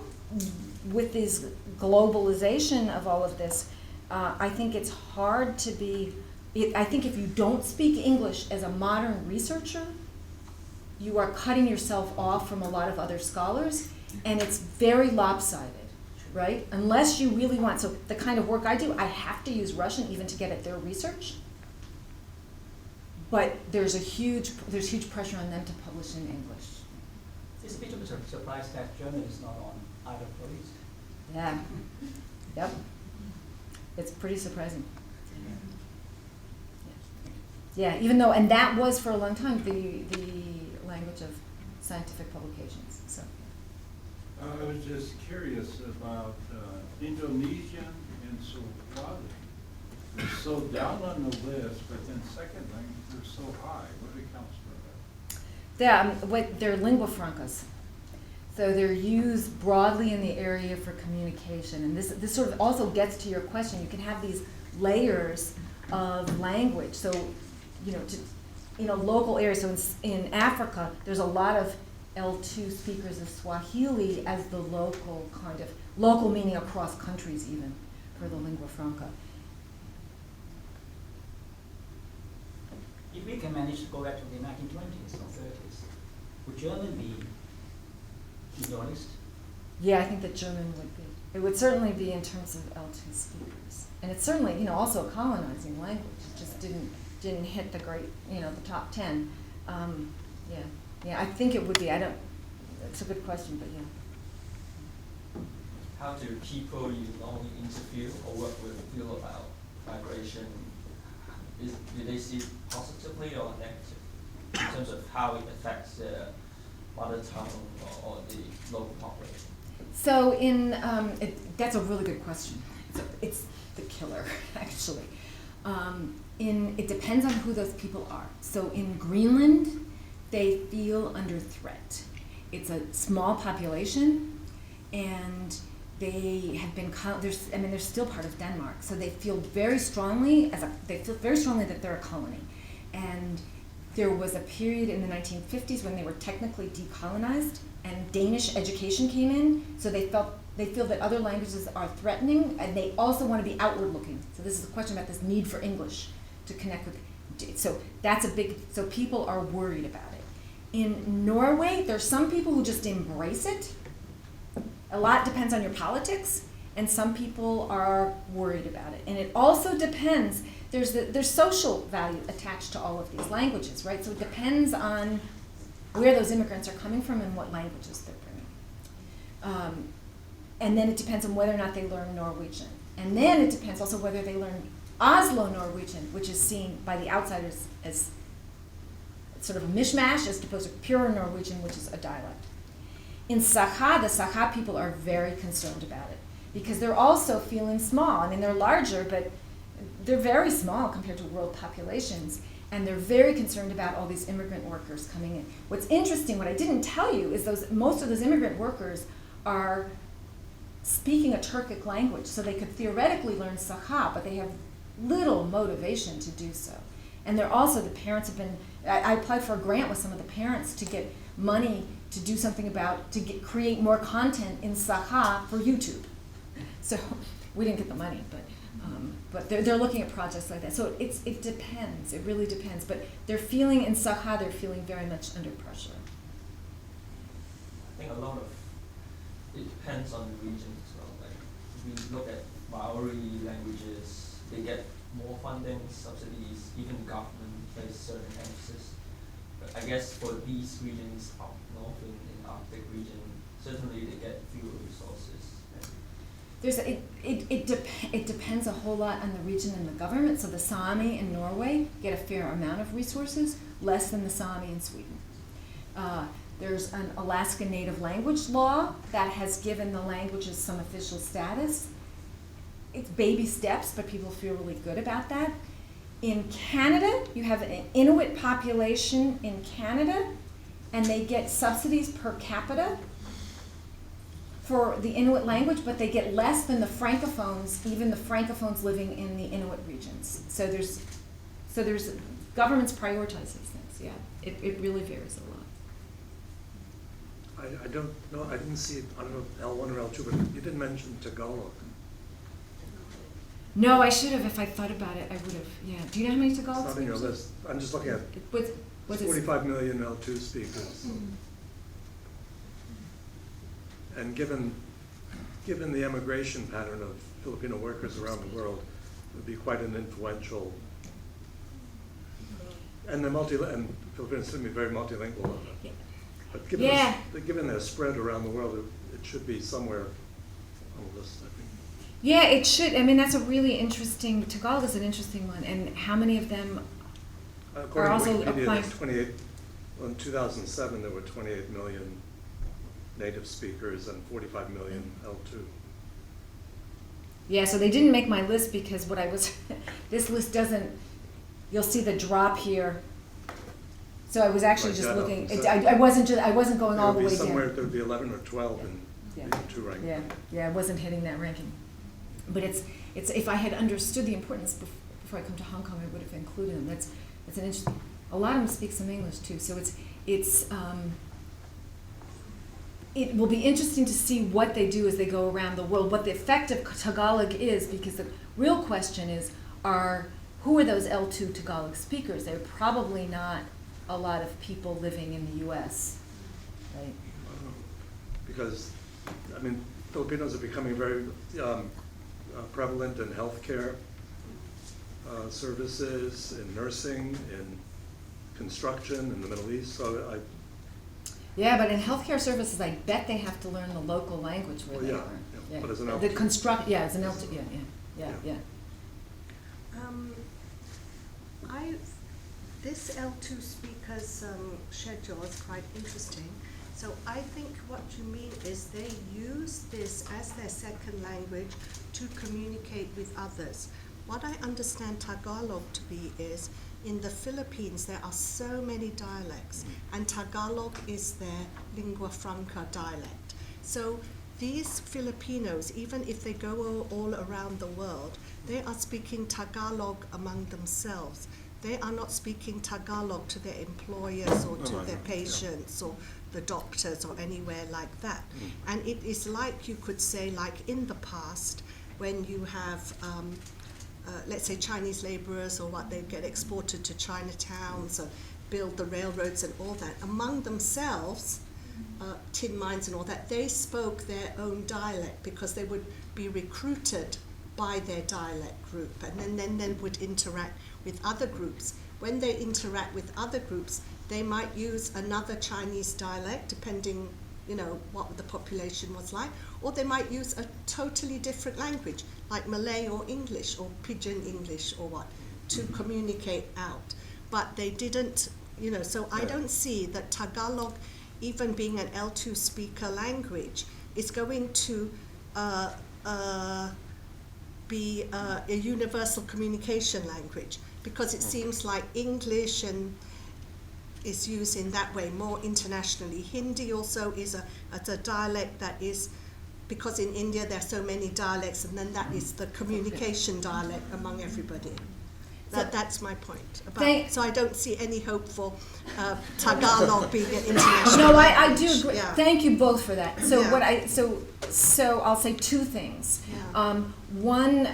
with this globalization of all of this, I think it's hard to be, I think if you don't speak English as a modern researcher, you are cutting yourself off from a lot of other scholars, and it's very lopsided, right? Unless you really want, so the kind of work I do, I have to use Russian even to get at their research, but there's huge pressure on them to publish in English. It's a bit of a surprise that German is not on either of these. Yeah, yep. It's pretty surprising. Yeah, even though, and that was for a long time the language of scientific publications. So. I was just curious about Indonesian and Somali. They're so down on the list, but then secondly, they're so high. What accounts for that? They're lingua francas. So they're used broadly in the area for communication. And this sort of also gets to your question. You can have these layers of language. So, in a local area, so in Africa, there's a lot of L2 speakers of Swahili as the local meaning across countries even, for the lingua franca. If we can manage to go back to the 1920s or 30s, would German be in your list? Yeah, I think that German would be. It would certainly be in terms of L2 speakers. And it's certainly, also a colonizing language. It just didn't hit the great, the top 10. Yeah. Yeah, I think it would be. I don't. It's a good question, but yeah. How do people you normally interview or work with feel about migration? Do they see it positively or negative in terms of how it affects their mother tongue or the local population? So that's a really good question. It's the killer, actually. It depends on who those people are. So in Greenland, they feel under threat. It's a small population, and they have been. They're still part of Denmark, so they feel very strongly that they're a colony. And there was a period in the 1950s when they were technically decolonized, and Danish education came in, so they feel that other languages are threatening, and they also want to be outward looking. So this is a question about this need for English to connect with. So so people are worried about it. In Norway, there's some people who just embrace it. A lot depends on your politics, and some people are worried about it. And it also depends, there's social value attached to all of these languages, right? So it depends on where those immigrants are coming from and what languages they're bringing. And then it depends on whether or not they learn Norwegian. And then it depends also whether they learn Oslo Norwegian, which is seen by the outsiders as sort of a mishmash as opposed to pure Norwegian, which is a dialect. In Sakha, the Sakha people are very concerned about it because they're also feeling small. I mean, they're larger, but they're very small compared to world populations. And they're very concerned about all these immigrant workers coming in. What's interesting, what I didn't tell you, is most of those immigrant workers are speaking a Turkic language, so they could theoretically learn Sakha, but they have little motivation to do so. And they're also, the parents have been, I applied for a grant with some of the parents to get money to do something about, create more content in Sakha for YouTube. So we didn't get the money, but they're looking at projects like that. So it depends, it really depends. But they're feeling, in Sakha, they're feeling very much under pressure. I think a lot of it depends on the region as well. Like if we look at Maori languages, they get more funding, subsidies, even the government places certain emphasis. But I guess for these regions up north in the Arctic region, certainly they get fewer resources. It depends a whole lot on the region and the government. So the Sami in Norway get a fair amount of resources, less than the Sami in Sweden. There's an Alaska Native language law that has given the languages some official status. It's baby steps, but people feel really good about that. In Canada, you have an Inuit population in Canada, and they get subsidies per capita for the Inuit language, but they get less than the Francophones, even the Francophones living in the Inuit regions. So there's governments prioritize these things, yeah. It really varies a lot. I don't know, I didn't see, I don't know, L1 or L2, but you didn't mention Tagalog. No, I should have. If I thought about it, I would have. Yeah. Do you know how many Tagalog It's not on your speakers? list. I'm just looking at What's 45 million L2 speakers. And given the emigration pattern of Filipino workers around the world, it would be quite an influential, and Filipinos seem to be very multilingual. Yeah. But given their spread around the world, it should be somewhere on the list, I think. Yeah, it should. I mean, that's a really interesting. Tagalog is an interesting one, and how many of them are also According to Wikipedia, applying? there's 28. Well, in 2007, there were 28 million native speakers and 45 million L2. Yeah, so they didn't make my list because this list doesn't. You'll see the drop here. So I was actually just looking. I wasn't going all the way down. There would be 11 or 12 in the two rankings. Yeah, I wasn't hitting that ranking. But it's if I had understood the importance before I come to Hong Kong, I would have included them. That's an interesting. A lot of them speak some English too, so it will be interesting to see what they do as they go around the world, what the effect of Tagalog is, because the real question is, who are those L2 Tagalog speakers? They're probably not a lot of people living in the U.S., right? Because, I mean, Filipinos are becoming very prevalent in healthcare services, in nursing, in construction in the Middle East. So Yeah, but in healthcare services, I bet they have to learn the local language where Well, they yeah, are. yeah, but as an The L2. construct, yeah, as an L2, yeah. This L2 speakers schedule is quite interesting. So I think what you mean is they use this as their second language to communicate with others. What I understand Tagalog to be is, in the Philippines there are so many dialects, and Tagalog is their lingua franca dialect. So these Filipinos, even if they go all around the world, they are speaking Tagalog among themselves. They are not speaking Tagalog to their employers or to their patients or the doctors or anywhere like that. And it is like, you could say, like in the past, when you have, let's say, Chinese laborers or what, they get exported to Chinatowns or build the railroads and all that. Among themselves, tin mines and all that, they spoke their own dialect because they would be recruited by their dialect group, and then would interact with other groups. When they interact with other groups, they might use another Chinese dialect, depending, what the population was like, or they might use a totally different language, like Malay or English or Pidgin English or what, to communicate out. But they didn't, so I don't see that Tagalog, even being an L2 speaker language, is going to be a universal communication language, because it seems like English and is used in that way more internationally. Hindi also is a dialect that is, because in India there are so many dialects, and then that is the communication dialect among everybody. That's my point. So I don't see any hope for Tagalog being an international. No, I do agree. Yeah. Thank you both for that. So Yeah. so I'll say two things. Yeah. One,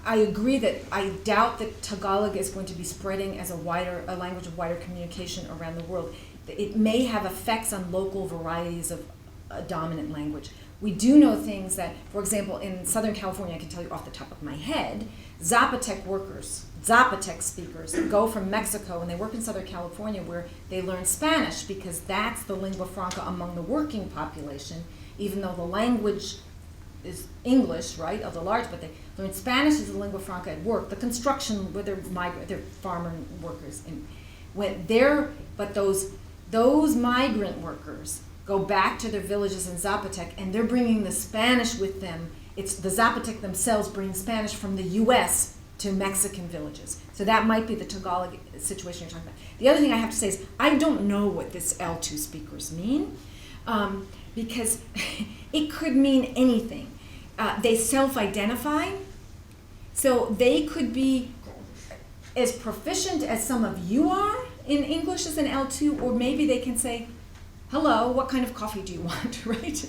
I agree that I doubt that Tagalog is going to be spreading as a language of wider communication around the world. It may have effects on local varieties of a dominant language. We do know things that, for example, in Southern California, I can tell you off the top of my head, Zapotec speakers go from Mexico and they work in Southern California where they learn Spanish because that's the lingua franca among the working population, even though the language is English, right, of the large, but they learn Spanish as the lingua franca at work. The construction, where they're farmer workers, and but those migrant workers go back to their villages in Zapotec, and they're bringing the Spanish with them. It's the Zapotec themselves bringing Spanish from the U.S. to Mexican villages. So that might be the Tagalog situation you're talking about. The other thing I have to say is I don't know what this L2 speakers mean, because it could mean anything. They self-identify, so they could be as proficient as some of you are in English as an L2, or maybe they can say, hello, what kind of coffee do you want, right?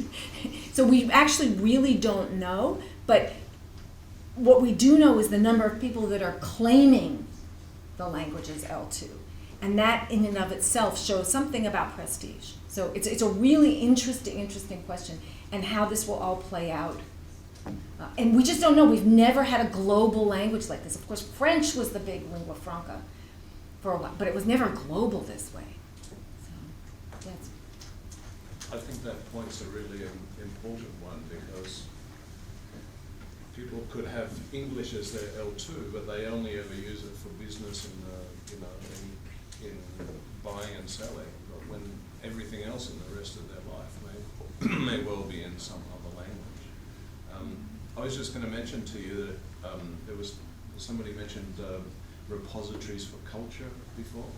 So we actually really don't know, but what we do know is the number of people that are claiming the language as L2. And that in and of itself shows something about prestige. So it's a really interesting question, and how this will all play out. And we just don't know. We've never had a global language like this. Of course, French was the big lingua franca for a while, but it was never global this way. So that's. I think that point's a really important one, because people could have English as their L2, but they only ever use it for business and in buying and selling. But when everything else in the rest of their life may well be in some other language. I was just going to mention to you that somebody mentioned repositories for culture before.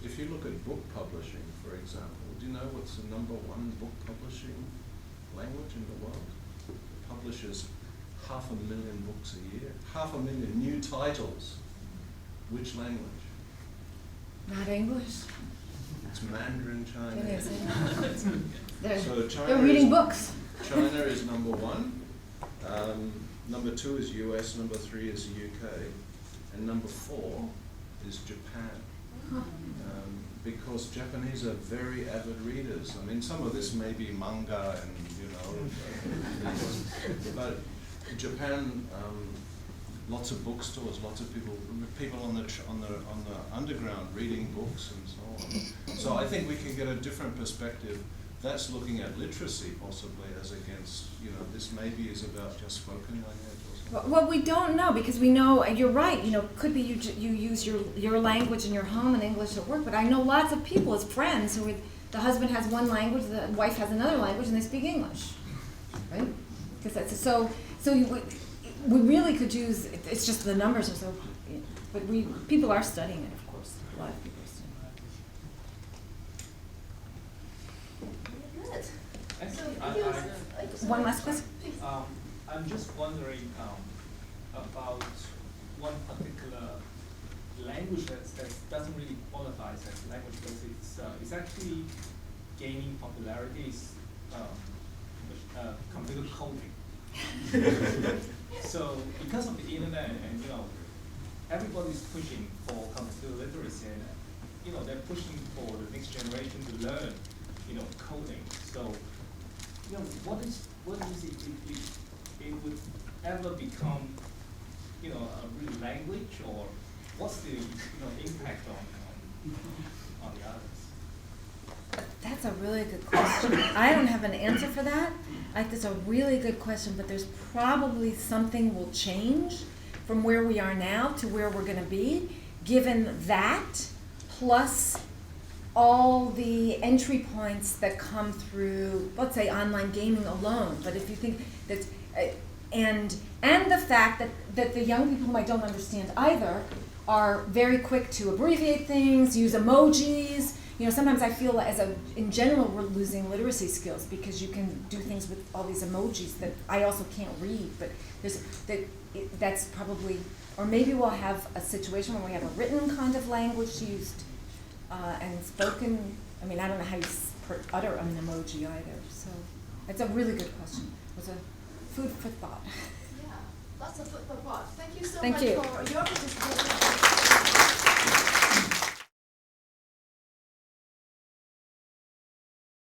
If you look at book publishing, for example, do you know what's the #1 book publishing language in the world? It publishes 500,000 books a year, 500,000 new titles. Which language? Not English. It's Mandarin Chinese. It is. So China They're reading books. China is #1. #2 is US, #3 is UK, and #4 is Japan. Because Japanese are very avid readers. I mean, some of this may be manga and, but Japan lots of bookstores, lots of people on the underground reading books and so on. So I think we can get a different perspective. That's looking at literacy possibly as against, this maybe is about just spoken language or something. Well, we don't know, because we know, and you're right, could be you use your language in your home and English at work, but I know lots of people as friends who the husband has one language, the wife has another language, and they speak English, right? Because that's so we really could use, it's just the numbers are so, but people are studying it, of course, a lot of people are studying Good. Actually, One last question? I'm just wondering about one particular language that doesn't really qualify as language, but it's actually gaining popularity. Is computer coding. So because of the internet, and everybody's pushing for computer literacy, and they're pushing for the next generation to learn coding. So what is it if it would ever become a real language, or what's the impact on the others? That's a really good question. I don't have an answer for that. That's a really good question, but there's probably something will change from where we are now to where we're going to be, given that, plus all the entry points that come through, let's say, online gaming alone. But if you think that, and the fact that the young people whom I don't understand either are very quick to abbreviate things, use emojis. Sometimes I feel in general we're losing literacy skills because you can do things with all these emojis that I also can't read. But that's probably, or maybe we'll have a situation where we have a written kind of language used and spoken. I mean, I don't know how you utter an emoji either. So it's a really good question. It's a food for thought. Yeah, lots of food for thought. Thank you so Thank much you. for your participation.